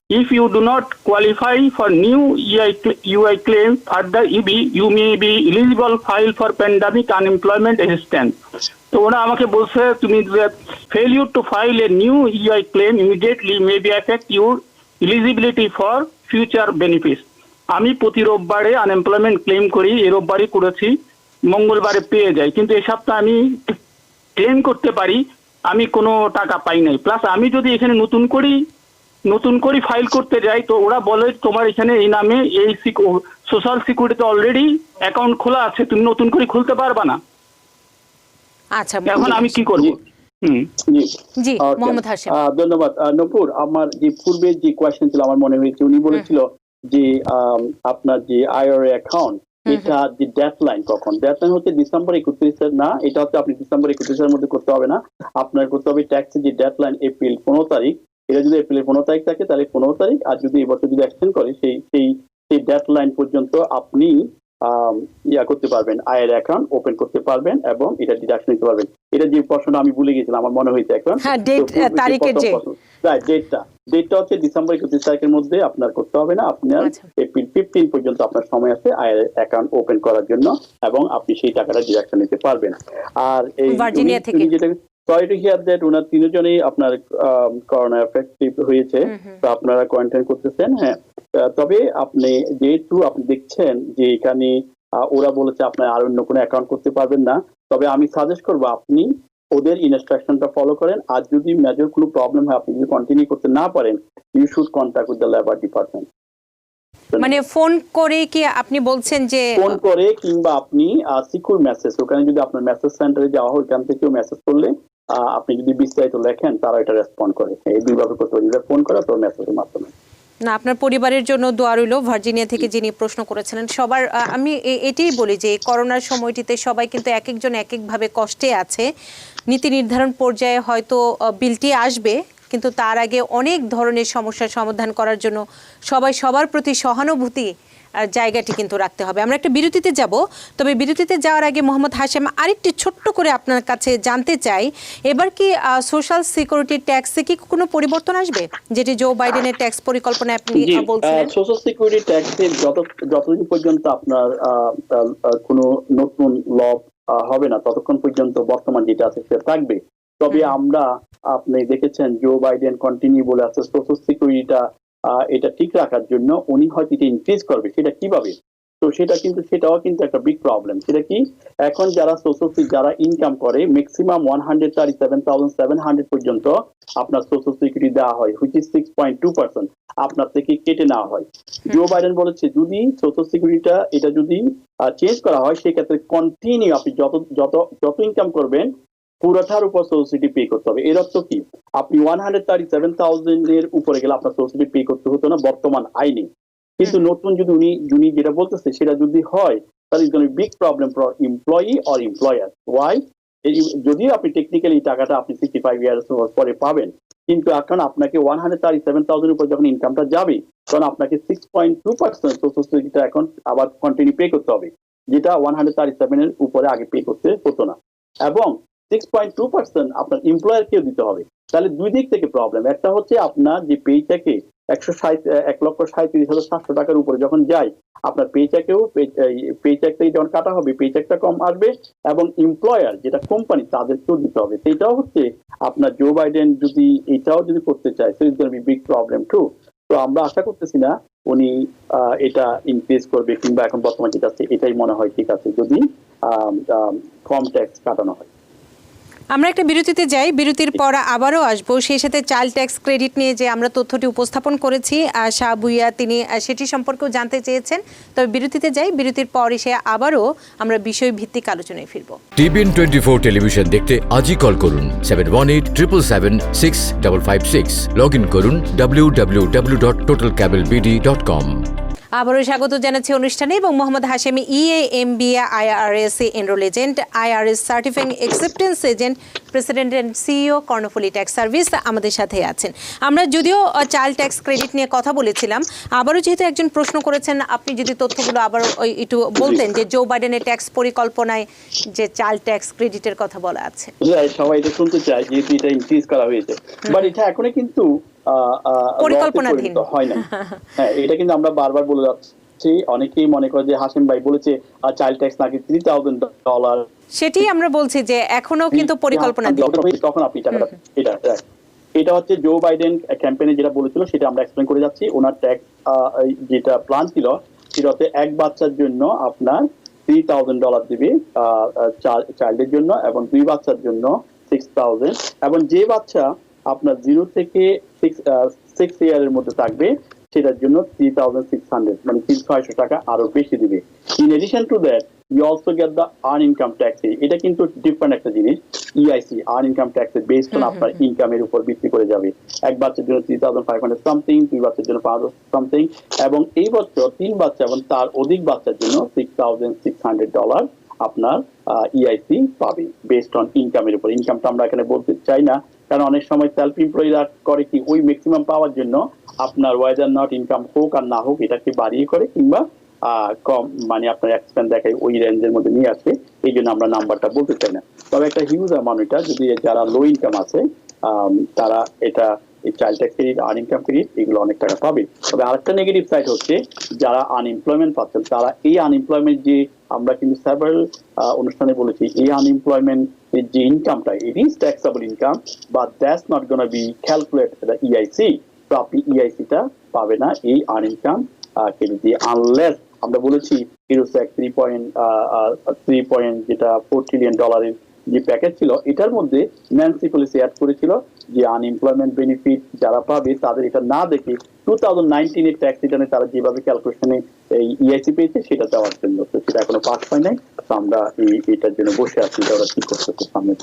If you do not qualify for new EUI claim further EB, you may be eligible file for pandemic unemployment assistance. তো ওরা আমাকে বলছে তুমি failure to file a new UI claim immediately may be affect your eligibility for future benefits. আমি প্রতি রোববারে unemployment claim করি, এই রোববারই করেছি, মঙ্গলবারে পেয়ে যাই, কিন্তু এই সপ্তাহে আমি ক্লেম করতে পারি, আমি কোনো টাকা পাই নাই। প্লাস আমি যদি এখানে নতুন করে ফাইল করতে যাই, তো ওরা বলে তোমার এখানে এই নামে এই সোশ্যাল সিকিউরিটিতে অলরেডি অ্যাকাউন্ট খোলা আছে, তুমি নতুন করে খুলতে পারবা না।
আচ্ছা,
এখন আমি কি করব?
জি, মোহাম্মদ হাশেম।
ধন্যবাদ নূপুর। আমার যে পূর্বে যে কোয়েশ্চেন ছিল, আমার মনে হয়েছে উনি বলেছিল যে আপনার যে আইআরএ অ্যাকাউন্ট, এটা যে ডেডলাইন কখন? ডেডলাইন হচ্ছে ডিসেম্বর 31 না, এটা হচ্ছে আপনি ডিসেম্বর 31 মধ্যে করতে হবে না, আপনার করতে হবে ট্যাক্সের যে ডেডলাইন এপ্রিল 15 তারিখ। এটা যদি এপ্রিল 15 তারিখ থাকে তাহলে 15 তারিখ, আর যদি এবছর যদি এক্সটেন্ড করে সেই ডেডলাইন পর্যন্ত আপনি করতে পারবেন, আয়ের অ্যাকাউন্ট ওপেন করতে পারবেন এবং এটা ডিডাকশন নিতে পারবেন। এটা যে প্রশ্নটা আমি ভুলে গেছিলাম, আমার মনে হয়েছে এখন ডেটটা হচ্ছে ডিসেম্বর 31 তারিখের মধ্যে আপনার করতে হবে না, আপনার এপ্রিল 15 পর্যন্ত আপনার সময় আছে আয়ের অ্যাকাউন্ট ওপেন করার জন্য এবং আপনি সেই টাকাটা ডিডাকশন নিতে পারবেন। আর এই যেটা সরি টু হিয়ার দ্যাট ওনার 3 জনেই আপনার করোনা এফেক্টিভ হয়েছে, তো আপনারা কোয়ারেন্টাইন করতেছেন। হ্যাঁ, তবে আপনি যেহেতু আপনি দেখছেন যে এখানে ওরা বলেছে আপনার আর অন্য কোনো অ্যাকাউন্ট করতে পারবেন না, তবে আমি সাজেস্ট করবো আপনি ওদের ইনস্ট্রাকশনটা ফলো করেন। আর যদি মেজর কোনো প্রবলেম হয়, আপনি যদি কন্টিনিউ করতে না পারেন, you should contact with the labour department.
মানে ফোন করে কি আপনি বলছেন যে
ফোন করে কিংবা আপনি সিকিউর মেসেজ, ওখানে যদি আপনার মেসেজ সেন্টারে যাওয়া হয়, ওখান থেকেও মেসেজ করলে আপনি যদি বিস্তারিত লেখেন তারা এটা রেসপন্ড করে। এই দুইভাবে করতে পারি, ফোন করা তো মেসেজের মাধ্যমে।
না, আপনার পরিবারের জন্য দোয়া রইল। ভার্জিনিয়া থেকে যিনি প্রশ্ন করেছিলেন, সবার আমি এটাই বলি যে করোনার সময়টিতে সবাই কিন্তু এক একজন এক একভাবে কষ্টে আছে। নীতি নির্ধারণ পর্যায়ে হয়তো বিলটি আসবে, কিন্তু তার আগে অনেক ধরনের সমস্যার সমাধান করার জন্য সবাই সবার প্রতি সহানুভূতি জায়গাটি কিন্তু রাখতে হবে। আমরা একটা বিরতিতে যাব, তবে বিরতিতে যাওয়ার আগে মোহাম্মদ হাশেম আরেকটি ছোট্ট করে আপনার কাছে জানতে চাই, এবার কি সোশ্যাল সিকিউরিটি ট্যাক্সে কি কোনো পরিবর্তন আসবে, যেটি জো বাইডেনের ট্যাক্স পরিকল্পনা আপনি বলছিলেন?
সোশ্যাল সিকিউরিটি ট্যাক্সে যতদিন পর্যন্ত আপনার কোনো নতুন ল হবে না, ততক্ষণ পর্যন্ত বর্তমান যেটা আছে সেটা থাকবে। তবে আমরা আপনি দেখেছেন জো বাইডেন কন্টিনিউ বলে আছে সোশ্যাল সিকিউরিটিটা এটা ঠিক রাখার জন্য উনি হয়তো এটা ইনক্রিজ করবে। সেটা কিভাবে? তো সেটাও কিন্তু একটা বিগ প্রবলেম। সেটা কি, এখন যারা যারা ইনকাম করে ম্যাক্সিমাম 137,700 পর্যন্ত আপনার সোশ্যাল সিকিউরিটি দেওয়া হয়, হুইচ ইজ 6.2% আপনার থেকে কেটে নেওয়া হয়। জো বাইডেন বলেছে যদি সোশ্যাল সিকিউরিটিটা এটা যদি চেঞ্জ করা হয়, সেক্ষেত্রে কন্টিনিউ আপনি যত ইনকাম করবেন পুরোটার উপর সোসাইটি পে করতে হবে। এর অর্থ কি, আপনি 137,000 এর উপরে গেলে আপনার সোসাইটি পে করতে হতো না বর্তমান আইনে। কিন্তু নতুন যদি উনি যেটা বলতেছে সেটা যদি হয়, তাহলে is gonna be big problem for employee or employer. Why? যদিও আপনি টেকনিক্যালি টাকাটা আপনি 65 ইয়ার্স পরে পাবেন, কিন্তু এখন আপনাকে 137,000 উপর যখন ইনকামটা যাবে, তখন আপনাকে 6.2% সোশ্যাল সিকিউরিটিটা এখন আবার কন্টিনিউ পে করতে হবে, যেটা 137 এর উপরে আগে পে করতে হতো না। এবং 6.2% আপনার এমপ্লয়ারকেও দিতে হবে। তাহলে দুই দিক থেকে প্রবলেম। একটা হচ্ছে আপনার যে পেইটাকে 1,37,700 টাকার উপরে যখন যায়, আপনার পেচেকটাই যখন কাটা হবে, পেচেকটা কম আসবে এবং এমপ্লয়ার যেটা কোম্পানি তাদেরকেও দিতে হবে। সেটাও হচ্ছে আপনার জো বাইডেন যদি এটাও যদি করতে চায়, so it's gonna be big problem too. তো আমরা আশা করতেছি না উনি এটা ইনক্রিজ করবে, কিংবা এখন বর্তমানে যেটা আছে এটাই মনে হয় ঠিক আছে যদি কম ট্যাক্স কাটানো হয়।
আমরা একটা বিরতিতে যাই, বিরতির পর আবারও আসবো। সেই সাথে চাইল্ড ট্যাক্স ক্রেডিট নিয়ে যে আমরা তথ্যটি উপস্থাপন করেছি, শাহ ভুইয়া তিনি সেটি সম্পর্কেও জানতে চেয়েছেন। তবে বিরতিতে যাই, বিরতির পর এসে আবারও আমরা বিষয় ভিত্তিক আলোচনায় ফিরবো।
টিভিএন 24 টেলিভিশন দেখতে আজই কল করুন 7187776556। লগ ইন করুন www.totalcablebd.com।
আবারও স্বাগত জানাচ্ছি অনুষ্ঠানে এবং Mohammad Hashemi EAMBA IRS enrol agent, IRS certifying acceptance agent, president and CEO Karnaphuli tax service আমাদের সাথে আছেন। আমরা যদিও চাইল্ড ট্যাক্স ক্রেডিট নিয়ে কথা বলেছিলাম, আবারও যেহেতু একজন প্রশ্ন করেছেন, আপনি যদি তথ্যগুলো আবার একটু বলতেন যে জো বাইডেনের ট্যাক্স পরিকল্পনায় যে চাইল্ড ট্যাক্স ক্রেডিটের কথা বলা আছে।
সবাই এটা শুনতে চায় যেহেতু এটা ইনক্রিজ করা হয়েছে, বাট এটা এখনো কিন্তু
পরিকল্পনাধীন
হয় না। হ্যাঁ, এটা কিন্তু আমরা বারবার বলে যাচ্ছি। অনেকেই মনে করে যে হাসিম ভাই বলেছে চাইল্ড ট্যাক্স নাকি $3,000,
সেটি আমরা বলছি যে এখনো কিন্তু পরিকল্পনাধীন।
তখন আপনি টাকাটা এটা হচ্ছে জো বাইডেন ক্যাম্পেইনে যেটা বলেছিল সেটা আমরা এক্সপ্লেন করে যাচ্ছি। ওনার ট্যাক্স যেটা প্ল্যান ছিল সেটাতে এক বাচ্চার জন্য আপনার $3,000 দিবে চাইল্ডের জন্য, এবং 2 বাচ্চার জন্য 6,000, এবং যে বাচ্চা আপনার 0 থেকে 6 ইয়ারের মধ্যে থাকবে সেটার জন্য 3,600, মানে 3,600 টাকা আরো বেশি দিবে। In addition to that you also get the earn income tax. এটা কিন্তু ডিফারেন্ট একটা জিনিস। EIC earn income tax based on আপনার ইনকামের উপর ভিত্তি করে যাবে। এক বাচ্চার জন্য 3,500 সামথিং, 2 বাচ্চার জন্য 500 সামথিং, এবং এই বছর 3 বাচ্চা এবং তার অধিক বাচ্চার জন্য $6,600 আপনার EIC পাবে বেসড অন ইনকামের উপর। ইনকামটা আমরা এখানে বলতে চাই না, কারণ অনেক সময় সেলফ এমপ্লয়িরা করে কি ওই ম্যাক্সিমাম পাওয়ার জন্য আপনার ওয়েদার নট ইনকাম হোক আর না হোক এটাকে বাড়িয়ে করে, কিংবা কম মানে আপনার এক্সপেন্স দেখায় ওই রেঞ্জের মধ্যে নিয়ে আসে। এই জন্য আমরা নাম্বারটা বলতে চাই না। তবে একটা হিউজ অ্যামাউন্ট, এটা যদি যারা লো ইনকাম আছে তারা এটা এই child tax credit, earn income credit এগুলো অনেক টাকা পাবে। তবে আরেকটা নেগেটিভ সাইড হচ্ছে যারা আনএমপ্লয়মেন্ট পাচ্ছেন, তারা এই আনএমপ্লয়মেন্ট যে আমরা কিন্তু সেভারাল অনুষ্ঠানে বলেছি, এই আনএমপ্লয়মেন্ট যে ইনকামটা it is taxable income, but that's not gonna be calculated the EIC। তো আপনি EIC-টা পাবে না এই আর্ন ইনকাম ক্রেডিট দিয়ে, আনলেস আমরা বলেছি ইউরোস্যাক 3 যেটা $4 ট্রিলিয়ন যে প্যাকেজ ছিল, এটার মধ্যে ন্যান্সি পেলোসি অ্যাড করেছিল যে আনএমপ্লয়মেন্ট বেনিফিট যারা পাবে তাদের এটা না দেখে 2019 এর ট্যাক্স রিটার্নে তারা যেভাবে ক্যালকুলেশনে এই EIC পেয়েছে সেটা দেওয়ার জন্য। তো সেটা এখনো পাস হয় নাই। তো আমরা এটার জন্য বসে আছি, ওরা কি করতেছে সামনে।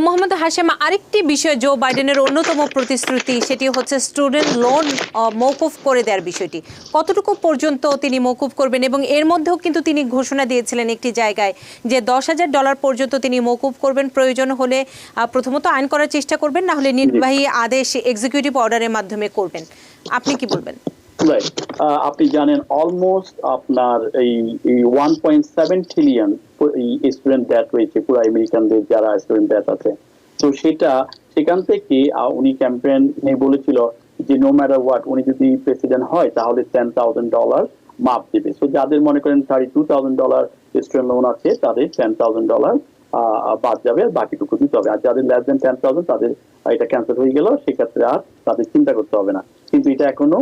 মোহাম্মদ হাশেম, আরেকটি বিষয় জো বাইডেনের অন্যতম প্রতিশ্রুতি, সেটি হচ্ছে স্টুডেন্ট লোন মওকুফ করে দেওয়ার বিষয়টি। কতটুকু পর্যন্ত তিনি মওকুফ করবেন? এবং এর মধ্যেও কিন্তু তিনি ঘোষণা দিয়েছিলেন একটি জায়গায় যে $10,000 পর্যন্ত তিনি মওকুফ করবেন, প্রয়োজন হলে প্রথমত আইন করার চেষ্টা করবেন, না হলে নির্বাহী আদেশ এক্সিকিউটিভ অর্ডারের মাধ্যমে করবেন। আপনি কি বলবেন?
আপনি জানেন অলমোস্ট আপনার এই 1.7 ট্রিলিয়ন স্টুডেন্ট ডেট রয়েছে পুরো আমেরিকানদের যারা স্টুডেন্ট ডেট আছে। তো সেখান থেকে উনি ক্যাম্পেইনে বলেছিল যে নো ম্যাটার হোয়াট উনি যদি প্রেসিডেন্ট হয় তাহলে $10,000 মাফ দেবে। তো যাদের মনে করেন $32,000 স্টুডেন্ট লোন আছে তাদের $10,000 বাদ যাবে, আর বাকিটুকু দিতে হবে। আর যাদের লেস দেন 10,000 তাদের এটা ক্যান্সেল হয়ে গেল, সেক্ষেত্রে আর তাদের চিন্তা করতে হবে না। কিন্তু এটা এখনো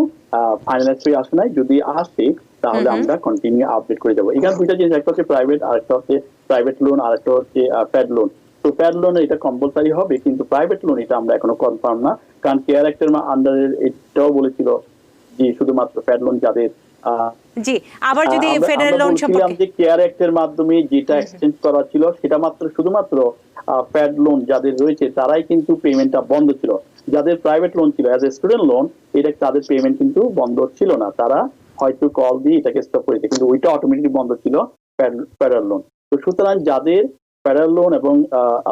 ফাইনালাইজ হয়ে আসে নাই। যদি আসে তাহলে আমরা কন্টিনিউ আপডেট করে যাবো। এখানে দুইটা জিনিস, একটা হচ্ছে প্রাইভেট, আর একটা হচ্ছে প্রাইভেট লোন, আর একটা হচ্ছে প্যাড লোন। তো প্যাড লোন এটা কম্পালসারি হবে, কিন্তু প্রাইভেট লোন এটা আমরা এখনো কনফার্ম না, কারণ কেয়ার অ্যাক্টের আন্ডারের এটাও বলেছিল যে শুধুমাত্র প্যাড লোন যাদের
জি, আবার যদি ফেডারেল লোন সম্পর্কে
যে কেয়ার অ্যাক্টের মাধ্যমে যেটা এক্সচেঞ্জ করা ছিল সেটা শুধুমাত্র প্যাড লোন যাদের রয়েছে তারাই কিন্তু পেমেন্টটা বন্ধ ছিল। যাদের প্রাইভেট লোন ছিল অ্যাজ এ স্টুডেন্ট লোন, এটা তাদের পেমেন্ট কিন্তু বন্ধ ছিল না, তারা হয়তো কল দিয়ে এটাকে স্টপ করেছে, কিন্তু ওইটা অটোমেটিক বন্ধ ছিল ফেডারেল লোন। তো সুতরাং যাদের ফেডারেল লোন এবং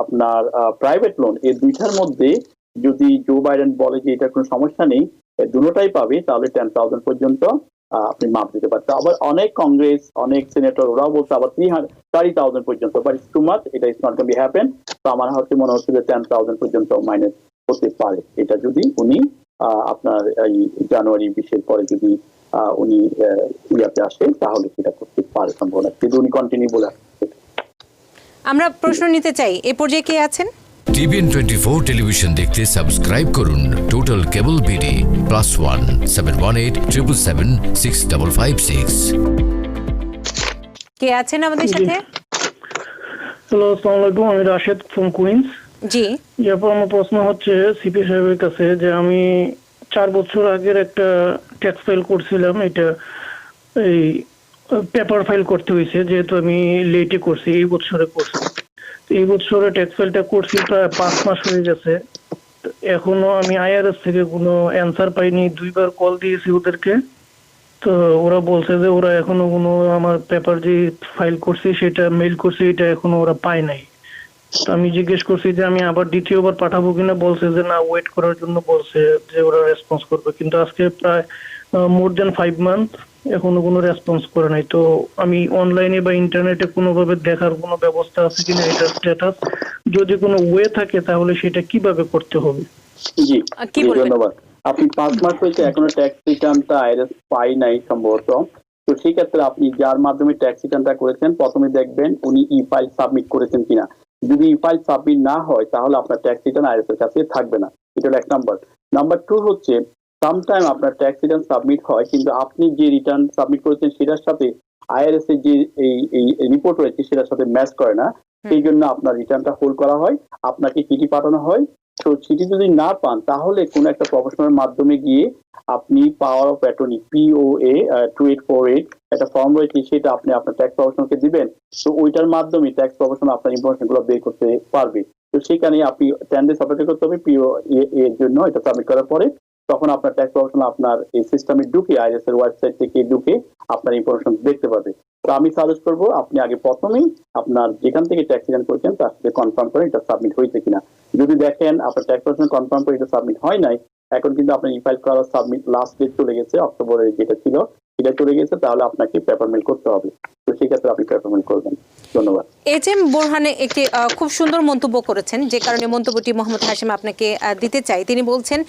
আপনার প্রাইভেট লোন এই দুইটার মধ্যে যদি জো বাইডেন বলে যে এটা কোনো সমস্যা নেই, দুটোটাই পাবে, তাহলে 10,000 পর্যন্ত আপনি মাপ দিতে পারতেন। আবার অনেক কংগ্রেস, অনেক সিনেটর ওরাও বলছে আবার 30,000 পর্যন্ত, বাট ইটস টু মাচ, এটা is not gonna be happen. তো আমার মনে হচ্ছে যে 10,000 পর্যন্ত মাইনাস হতে পারে এটা যদি উনি আপনার এই জানুয়ারি 20-এর পরে যদি উনি ইয়াতে আসে তাহলে সেটা করতে পারে সম্ভাবনা, কিন্তু উনি কন্টিনিউ বলে আসছে।
আমরা প্রশ্ন নিতে চাই, এ পর্যায়ে কে আছেন?
টিভিএন 24 টেলিভিশন দেখতে সাবস্ক্রাইব করুন টোটাল কেবল বিডি +1 718 777 6556।
কে আছেন আমাদের সাথে?
হ্যালো, আসসালামু আলাইকুম, আমি রাশেদ ফ্রম কুইন্স।
জি,
এরপর আমার প্রশ্ন হচ্ছে সিপি সাহেবের কাছে যে আমি 4 বছর আগের একটা ট্যাক্স ফাইল করছিলাম, এটা এই পেপার ফাইল করতে হয়েছে যেহেতু আমি লেটে করছি, এই বছরে করছি। এই বছরে ট্যাক্স ফাইলটা করছি প্রায় 5 মাস হয়ে গেছে, এখনো আমি আইআরএস থেকে কোনো অ্যান্সার পাইনি। 2বার কল দিয়েছি ওদেরকে, তো ওরা বলছে যে ওরা এখনো কোনো আমার পেপার যে ফাইল করছি সেটা মেইল করছি, এটা এখনো ওরা পায় নাই। তো আমি জিজ্ঞেস করছি যে আমি আবার দ্বিতীয়বার পাঠাবো কিনা, বলছে যে না, ওয়েট করার জন্য বলছে, যে ওরা রেসপন্স করবে। কিন্তু আজকে প্রায় মোর দেন 5 মান্থ এখনো কোনো রেসপন্স করে নাই। তো আমি অনলাইনে বা ইন্টারনেটে কোনোভাবে দেখার কোনো ব্যবস্থা আছে কিনা এটার স্ট্যাটাস, যদি কোনো ওয়ে থাকে তাহলে সেটা কিভাবে করতে হবে?
জি,
কি বলবেন?
ধন্যবাদ। আপনি 5 মাস হয়েছে এখনো ট্যাক্স রিটার্নটা আইআরএস পাই নাই সম্ভবত। তো সেই ক্ষেত্রে আপনি যার মাধ্যমে ট্যাক্স রিটার্নটা করেছেন প্রথমে দেখবেন উনি ই ফাইল সাবমিট করেছেন কিনা। যদি ই ফাইল সাবমিট না হয় তাহলে আপনার ট্যাক্স রিটার্ন আইআরএস এর কাছে থাকবে না। এটা হলো 1 নাম্বার। নাম্বার 2 হচ্ছে সামটাইম আপনার ট্যাক্স রিটার্ন সাবমিট হয় কিন্তু আপনি যে রিটার্ন সাবমিট করেছেন সেটার সাথে আইআরএস এর যে এই রিপোর্ট রয়েছে সেটার সাথে ম্যাচ করে না, সেই জন্য আপনার রিটার্নটা হোল্ড করা হয়, আপনাকে চিঠি পাঠানো হয়। তো চিঠি যদি না পান তাহলে কোনো একটা প্রফেশনালের মাধ্যমে গিয়ে আপনি পাওয়ার অফ অ্যাটর্নি POA 2848 একটা ফর্ম রয়েছে, সেটা আপনি আপনার ট্যাক্স প্রফেশনালকে দিবেন। তো ওইটার মাধ্যমে ট্যাক্স প্রফেশনাল আপনার ইনফরমেশন গুলো বের করতে পারবে। তো সেখানে আপনি 10 ডেজ অপেক্ষা করতে হবে POA এর জন্য। এটা সাবমিট করার পরে তখন আপনার ট্যাক্স প্রফেশনাল আপনার এই সিস্টেমে ঢুকে আইআরএস এর ওয়েবসাইট থেকে ঢুকে আপনার ইনফরমেশন দেখতে পাবে। তো আমি সাজেস্ট করবো আপনি আগে প্রথমেই আপনার যেখান থেকে ট্যাক্স রিটার্ন করেছেন তার সাথে কনফার্ম করেন এটা সাবমিট হয়েছে কিনা। যদি দেখেন আপনার ট্যাক্স প্রফেশনাল কনফার্ম করে এটা সাবমিট হয় নাই, এখন কিন্তু আপনার ই ফাইল করার সাবমিট লাস্ট ডেট চলে গেছে, অক্টোবরের যেটা ছিল এটা চলে গেছে, তাহলে আপনাকে পেপার মেল করতে হবে। তো সেই ক্ষেত্রে আপনি পেপার মেল করবেন। ধন্যবাদ।
HM বোরহানে একটি খুব সুন্দর মন্তব্য করেছেন, যে কারণে মন্তব্যটি মোহাম্মদ হাশিম আপনাকে দিতে চাই। তিনি বলছেন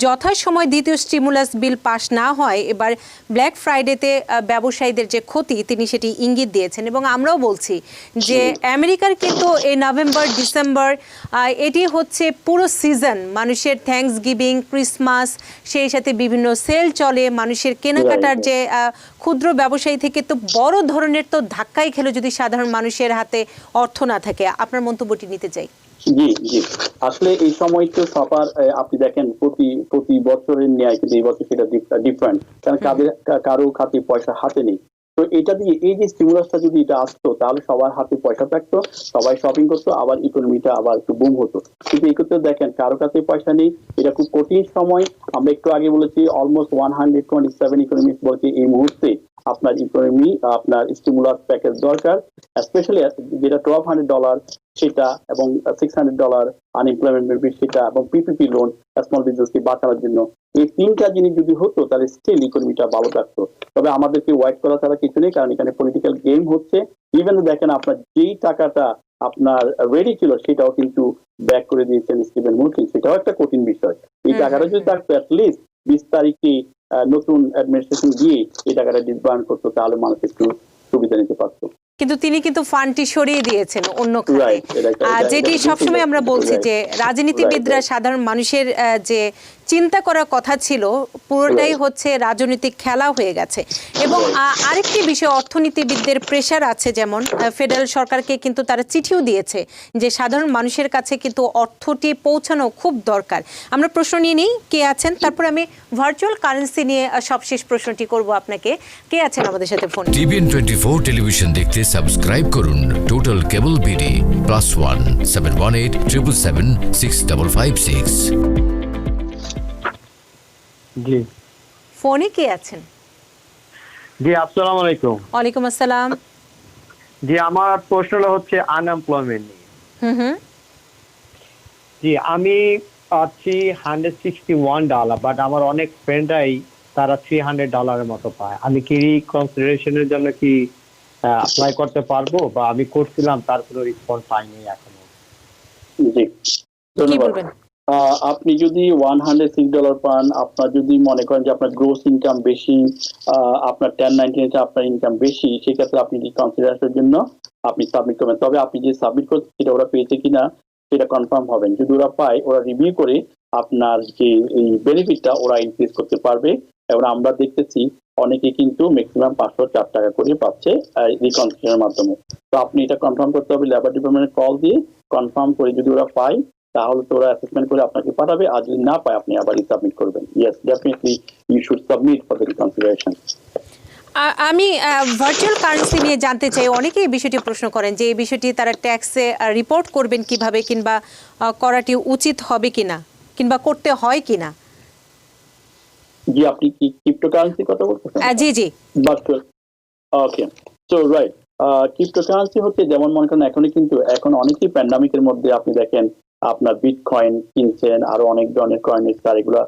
যথাসময় দ্বিতীয় স্টিমুলাস বিল পাস না হয় এবার ব্ল্যাক ফ্রাইডেতে ব্যবসায়ীদের যে ক্ষতি তিনি সেটি ইঙ্গিত দিয়েছেন। এবং আমরাও বলছি যে আমেরিকার কিন্তু এই নভেম্বর ডিসেম্বর এটি হচ্ছে পুরো সিজন, মানুষের থ্যাঙ্কস গিভিং, ক্রিসমাস, সেই সাথে বিভিন্ন সেল চলে, মানুষের কেনাকাটার যে ক্ষুদ্র ব্যবসায়ী থেকে তো বড় ধরনের তো ধাক্কাই খেলো যদি সাধারণ মানুষের হাতে অর্থ না থাকে। আপনার মন্তব্যটি নিতে চাই।
জি জি, আসলে এই সময় তো সবার আপনি দেখেন প্রতি বছরের ন্যায় কিন্তু এই বছর সেটা ডিফারেন্ট, কারণ কারো খাতে পয়সা হাতে নেই। তো এটা দিয়ে এই যে স্টিমুলাসটা যদি এটা আসতো তাহলে সবার হাতে পয়সা থাকতো, সবাই শপিং করতো, আবার ইকোনমিটা আবার একটু বুম হতো। কিন্তু এই ক্ষেত্রে দেখেন কারো কাছে পয়সা নেই, এটা খুব কঠিন সময়। আমরা একটু আগে বলেছি অলমোস্ট 127 ইকোনমিস্ট বলছে এই মুহূর্তে আপনার ইকোনমি আপনার স্টিমুলাস প্যাকেজ দরকার, স্পেশালি যেটা $1,200 সেটা, এবং $600 আনএমপ্লয়মেন্ট বেনিফিট সেটা, এবং PPP লোন স্মল বিজনেসকে বাঁচানোর জন্য। এই 3টা জিনিস যদি হতো তাহলে স্টিল ইকোনমিটা ভালো থাকতো। তবে আমাদেরকে ওয়াইট করা ছাড়া কিছু নেই, কারণ এখানে পলিটিক্যাল গেম হচ্ছে। ইভেন দেখেন আপনার যেই টাকাটা আপনার রেডি ছিল সেটাও কিন্তু ব্যাক করে দিয়েছেন স্টিভেন মুরকিন, সেটাও একটা কঠিন বিষয়। এই টাকাটা যদি থাকতো অ্যাটলিস্ট 20 তারিখে নতুন অ্যাডমিনিস্ট্রেশন দিয়ে এই টাকাটা ডিসবার্ন করতো, তাহলে মানুষ একটু সুবিধা নিতে পারতো।
কিন্তু তিনি কিন্তু ফান্ডটি সরিয়ে দিয়েছেন অন্য খাতে, যেটি সবসময় আমরা বলছি যে রাজনীতিবিদরা সাধারণ মানুষের যে চিন্তা করার কথা ছিল পুরোটাই হচ্ছে রাজনৈতিক খেলা হয়ে গেছে। এবং আরেকটি বিষয়, অর্থনীতিবিদদের প্রেশার আছে, যেমন ফেডারেল সরকারকে কিন্তু তারা চিঠিও দিয়েছে যে সাধারণ মানুষের কাছে কিন্তু অর্থটি পৌঁছানো খুব দরকার। আমরা প্রশ্ন নিয়ে নিই, কে আছেন, তারপর আমি ভার্চুয়াল কারেন্সি নিয়ে সবশেষ প্রশ্নটি করব আপনাকে। কে আছেন আমাদের সাথে ফোন?
টিভিএন 24 টেলিভিশন দেখতে সাবস্ক্রাইব করুন টোটাল কেবল বিডি +1 718 777 6556।
জি
ফোনে কে আছেন?
জি, আসসালামু আলাইকুম।
ওয়ালাইকুম আসসালাম।
জি, আমার প্রশ্নটা হচ্ছে আনএমপ্লয়মেন্ট নিয়ে।
হুম।
জি, আমি পাচ্ছি $161, বাট আমার অনেক ফ্রেন্ডরাই তারা $300 মতো পায়। আমি কি রিকনসিডারেশনের জন্য কি অ্যাপ্লাই করতে পারবো, বা আমি করছিলাম তার কোনো রেসপন্স পাইনি এখনো?
জি,
কি
ধন্যবাদ।
বলবেন?
আপনি যদি $106 পান, আপনার যদি মনে করেন যে আপনার গ্রোস ইনকাম বেশি, আপনার 1099 আপনার ইনকাম বেশি, সেক্ষেত্রে আপনি কি কনসিডারেশনের জন্য আপনি সাবমিট করবেন। তবে আপনি যে সাবমিট করছেন সেটা ওরা পেয়েছে কিনা সেটা কনফার্ম হবেন। যদি ওরা পায়, ওরা রিভিউ করে আপনার যে এই বেনিফিটটা ওরা ইনক্রিজ করতে পারবে। এবং আমরা দেখতেছি অনেকে কিন্তু ম্যাক্সিমাম 504 টাকা করে পাচ্ছে রিকনসিডারের মাধ্যমে। তো আপনি এটা কনফার্ম করতে হবে, লেবার ডিপার্টমেন্টে কল দিয়ে কনফার্ম করে যদি ওরা পায় তাহলে তো ওরা অ্যাসেসমেন্ট করে আপনাকে পাঠাবে, আর যদি না পায় আপনি আবার সাবমিট করবেন। Yes, definitely you should submit for the reconsideration.
আমি ভার্চুয়াল কারেন্সি নিয়ে জানতে চাই, অনেকেই এই বিষয়টি প্রশ্ন করেন যে এই বিষয়টি তারা ট্যাক্সে রিপোর্ট করবেন কিভাবে, কিংবা করাটি উচিত হবে কিনা, কিংবা করতে হয় কিনা।
জি, আপনি কি ক্রিপ্টোকারেন্সি কথা বলতেছেন?
জি জি।
But okay, so right, cryptocurrency হচ্ছে যেমন মনে করেন এখন অনেকেই প্যান্ডামিকের মধ্যে আপনি দেখেন আপনার বিটকয়েন কিনছেন, আরো অনেক ধরনের কয়েন স্টার, এগুলা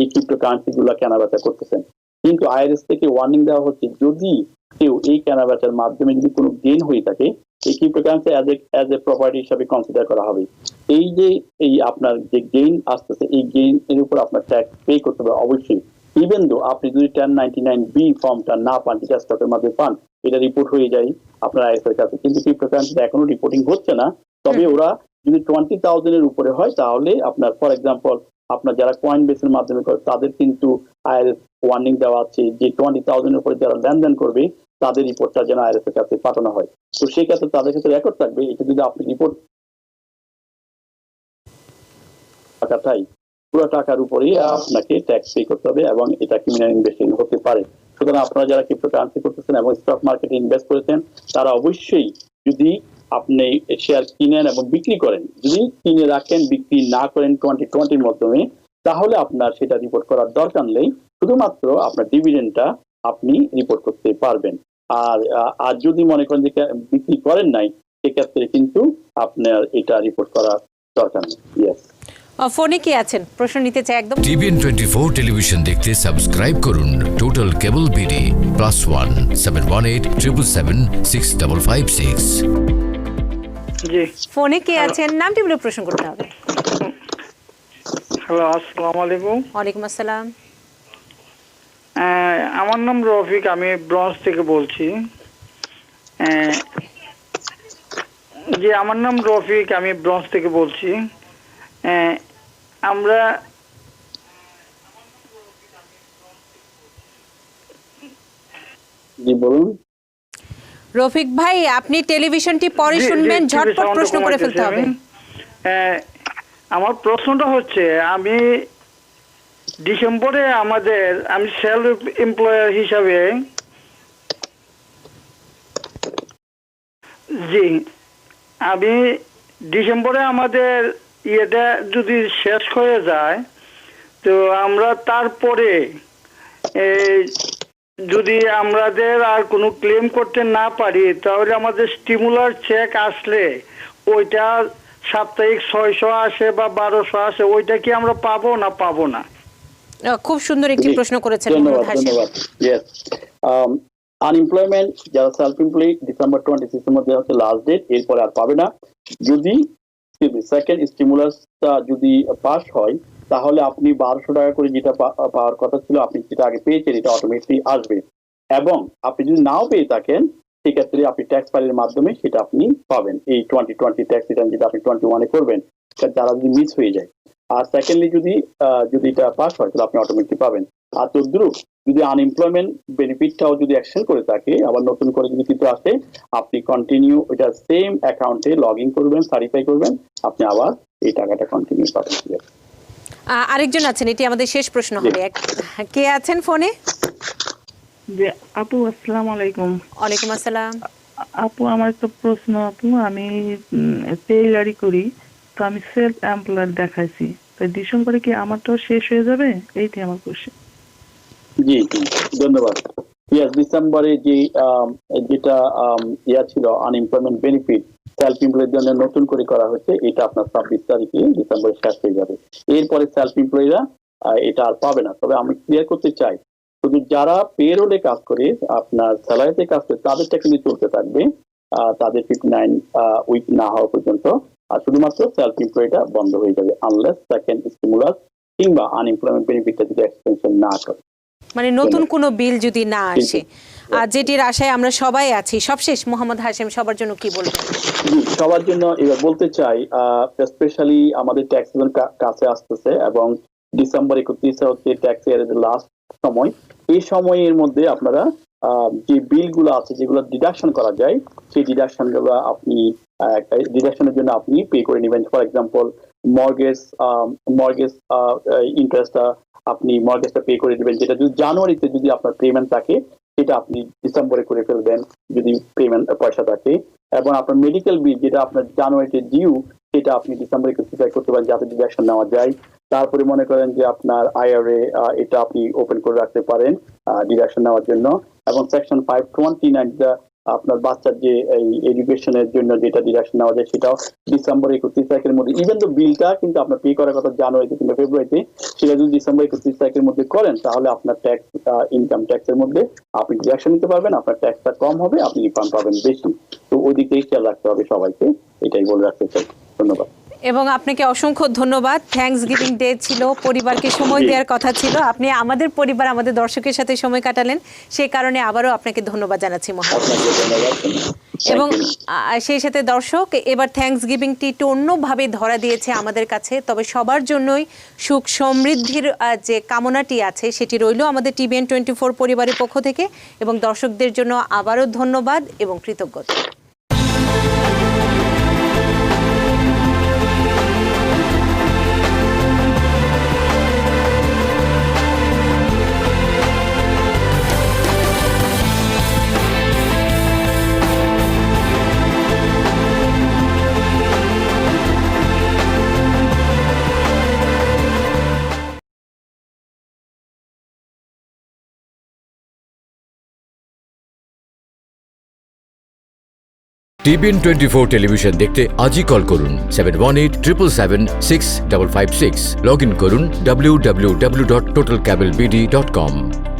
এই ক্রিপ্টোকারেন্সি গুলা কেনাবেচা করতেছেন। কিন্তু আইআরএস থেকে ওয়ার্নিং দেওয়া হচ্ছে যদি কেউ এই কেনাবেচার মাধ্যমে যদি কোনো গেইন হয়ে থাকে, এই ক্রিপ্টোকারেন্সি অ্যাজ এ প্রপার্টি হিসাবে কনসিডার করা হবে। এই আপনার যে গেইন আসতেছে, এই গেইন এর উপর আপনার ট্যাক্স পে করতে হবে অবশ্যই। ইভেন দো আপনি যদি 1099B ফর্মটা না পান, যেটা স্টকের মাধ্যমে পান, এটা রিপোর্ট হয়ে যায় আপনার আইএস এর কাছে। কিন্তু ক্রিপ্টোকারেন্সি এখনো রিপোর্টিং হচ্ছে না। তবে ওরা যদি 20,000 এর উপরে হয় তাহলে আপনার, ফর এক্সাম্পল, আপনার যারা কয়েন বেসের মাধ্যমে করে তাদের কিন্তু আইআরএস ওয়ার্নিং দেওয়া আছে যে 20,000 এর উপরে যারা লেনদেন করবে তাদের রিপোর্টটা যেন আইআরএস এর কাছে পাঠানো হয়। তো সেই ক্ষেত্রে তাদের কাছে রেকর্ড থাকবে, এটা যদি আপনি রিপোর্ট টাকাটাই পুরো টাকার উপরেই আপনাকে ট্যাক্স পে করতে হবে, এবং এটা ক্রিমিনাল ইনভেস্টিং হতে পারে। সুতরাং আপনারা যারা ক্রিপ্টোকারেন্সি করতেছেন এবং স্টক মার্কেটে ইনভেস্ট করেছেন, তারা অবশ্যই যদি আপনি শেয়ার কিনেন এবং বিক্রি করেন, যদি কিনে রাখেন বিক্রি না করেন 2020 মাধ্যমে, তাহলে আপনার সেটা রিপোর্ট করার দরকার নেই। শুধুমাত্র আপনার ডিভিডেন্ডটা আপনি রিপোর্ট করতে পারবেন। আর যদি মনে করেন যে বিক্রি করেন নাই, সেক্ষেত্রে কিন্তু আপনার এটা রিপোর্ট করার দরকার নেই। ইয়েস।
ফোনে কি আছেন, প্রশ্ন নিতে চাই একদম।
টিভিএন 24 টেলিভিশন দেখতে সাবস্ক্রাইব করুন টোটাল কেবল বিডি +1 718 777 6556।
জি,
ফোনে কে আছেন, নামটি বলে প্রশ্ন করতে হবে।
হ্যালো, আসসালামু আলাইকুম।
ওয়ালাইকুম আসসালাম।
আমার নাম রফিক, আমি ব্রঞ্জ থেকে বলছি। জি, আমার নাম রফিক, আমি ব্রঞ্জ থেকে বলছি। আমরা
জি বলুন।
রফিক ভাই, আপনি টেলিভিশনটি পরে শুনবেন, ঝটপট প্রশ্ন করে ফেলতে হবে।
আমার প্রশ্নটা হচ্ছে, আমি ডিসেম্বরে আমি সেলফ এমপ্লয়ার হিসাবে, জি, আমি ডিসেম্বরে আমাদের ইয়েটা যদি শেষ হয়ে যায়, তো আমরা তারপরে যদি আমাদের আর কোনো ক্লেম করতে না পারি, তাহলে আমাদের স্টিমুলার চেক আসলে ওইটা সাপ্তাহিক 600 আসে বা 1200 আসে, ওইটা কি আমরা পাবো না পাবো না?
খুব সুন্দর একটি প্রশ্ন করেছেন।
ধন্যবাদ। ইয়েস, আনএমপ্লয়মেন্ট যারা সেলফ এমপ্লয়ি ডিসেম্বর 26 এর মধ্যে হচ্ছে লাস্ট ডেট, এরপরে আর পাবে না। যদি সেকেন্ড স্টিমুলাসটা যদি পাস হয়, তাহলে আপনি 1200 টাকা করে যেটা পাওয়ার কথা ছিল, আপনি যেটা আগে পেয়েছেন, এটা অটোমেটিকলি আসবে। এবং আপনি যদি নাও পেয়ে থাকেন, সেক্ষেত্রে আপনি ট্যাক্স ফাইলের মাধ্যমে সেটা আপনি পাবেন। এই 2020 ট্যাক্স রিটার্ন যেটা আপনি 21-এ করবেন, যারা যদি মিস হয়ে যায়। আর সেকেন্ডলি যদি এটা পাস হয়, তাহলে আপনি অটোমেটিকলি পাবেন। আর তদ্রুপ যদি আনএমপ্লয়মেন্ট বেনিফিটটাও যদি অ্যাকশন করে থাকে, আবার নতুন করে যদি কিছু আসে, আপনি কন্টিনিউ ওইটা সেম অ্যাকাউন্টে লগ ইন করবেন, সার্টিফাই করবেন, আপনি আবার এই টাকাটা কন্টিনিউ পাবেন।
আরেকজন আছেন, এটি আমাদের শেষ প্রশ্ন হবে। কে আছেন ফোনে?
আপু, আসসালামু আলাইকুম।
ওয়ালাইকুম আসসালাম।
আপু, আমার একটা প্রশ্ন। আপু, আমি টেইলারি করি, তো আমি সেলফ এমপ্লয়ার দেখাইছি, তো ডিসেম্বরে কি আমারটাও শেষ হয়ে যাবে? এইটাই আমার কোশ্চেন।
জি, ধন্যবাদ। ইয়েস, ডিসেম্বরে যেটা ছিল আনএমপ্লয়মেন্ট বেনিফিট সেলফ এমপ্লয়ের জন্য নতুন করে করা হচ্ছে, এটা আপনার 26 তারিখে ডিসেম্বরে শেষ হয়ে যাবে। এরপরে সেলফ এমপ্লয়িরা এটা আর পাবে না। তবে আমি ক্লিয়ার করতে চাই, শুধু যারা পেরোলে কাজ করে, আপনার স্যালারিতে কাজ করে, তাদেরটা কিন্তু চলতে থাকবে, তাদের 59 উইক না হওয়া পর্যন্ত। আর শুধুমাত্র সেলফ এমপ্লয়িটা বন্ধ হয়ে যাবে আনলেস সেকেন্ড স্টিমুলাস কিংবা আনএমপ্লয়মেন্ট বেনিফিটটা যদি এক্সটেনশন না করে,
মানে নতুন কোনো বিল যদি না আসে, আর যেটির আশায় আমরা সবাই আছি। সবশেষ মোহাম্মদ হাশেম, সবার জন্য কি বলবেন?
সবার জন্য এবার বলতে চাই, স্পেশালি আমাদের ট্যাক্স সিজন কাছে আসতেছে এবং ডিসেম্বর 31 হচ্ছে ট্যাক্স ইয়ারের লাস্ট সময়। এই সময়ের মধ্যে আপনারা যে বিলগুলো আছে যেগুলো ডিডাকশন করা যায়, সেই ডিডাকশনগুলো আপনি ডিডাকশনের জন্য আপনি পে করে নেবেন। ফর এক্সাম্পল মর্গেজ ইন্টারেস্টটা আপনি মর্গেজটা পে করে দেবেন, যেটা যদি জানুয়ারিতে যদি আপনার পেমেন্ট থাকে সেটা আপনি ডিসেম্বরে করে ফেলবেন যদি পেমেন্ট পয়সা থাকে। এবং আপনার মেডিকেল বিল যেটা আপনার জানুয়ারিতে ডিউ সেটা আপনি ডিসেম্বরে স্পেসিফাই করতে পারেন যাতে ডিডাকশন নেওয়া যায়। তারপরে মনে করেন যে আপনার IRA এটা আপনি ওপেন করে রাখতে পারেন ডিডাকশন নেওয়ার জন্য। এবং সেকশন 529 আপনার বাচ্চার যে এই এডুকেশনের জন্য যেটা ডিডাকশন নেওয়া যায় সেটাও ডিসেম্বর 31 তারিখের মধ্যে। ইভেন তো বিলটা কিন্তু আপনার পে করার কথা জানুয়ারিতে কিংবা ফেব্রুয়ারিতে, সেটা যদি ডিসেম্বর 31 তারিখের মধ্যে করেন তাহলে আপনার ট্যাক্স ইনকাম ট্যাক্সের মধ্যে আপনি ডিডাকশন নিতে পারবেন, আপনার ট্যাক্সটা কম হবে, আপনি রিফান্ড পাবেন বেশি। তো ওই দিকেই খেয়াল রাখতে হবে সবাইকে, এটাই বলে রাখতে চাই। ধন্যবাদ।
এবং আপনাকে অসংখ্য ধন্যবাদ। থ্যাঙ্কস গিভিং ডে ছিল, পরিবারকে সময় দেওয়ার কথা ছিল, আপনি আমাদের পরিবার আমাদের দর্শকের সাথে সময় কাটালেন, সেই কারণে আবারও আপনাকে ধন্যবাদ জানাচ্ছি মোহাম্মদ। এবং সেই সাথে দর্শক, এবার থ্যাঙ্কস গিভিংটি একটু অন্যভাবে ধরা দিয়েছে আমাদের কাছে, তবে সবার জন্যই সুখ সমৃদ্ধির যে কামনাটি আছে সেটি রইল আমাদের TVN 24 পরিবারের পক্ষ থেকে। এবং দর্শকদের জন্য আবারও ধন্যবাদ এবং কৃতজ্ঞতা।
TVN 24 টেলিভিশন দেখতে আজই কল করুন 7187776556। লগ ইন করুন www.totalcablebd.com।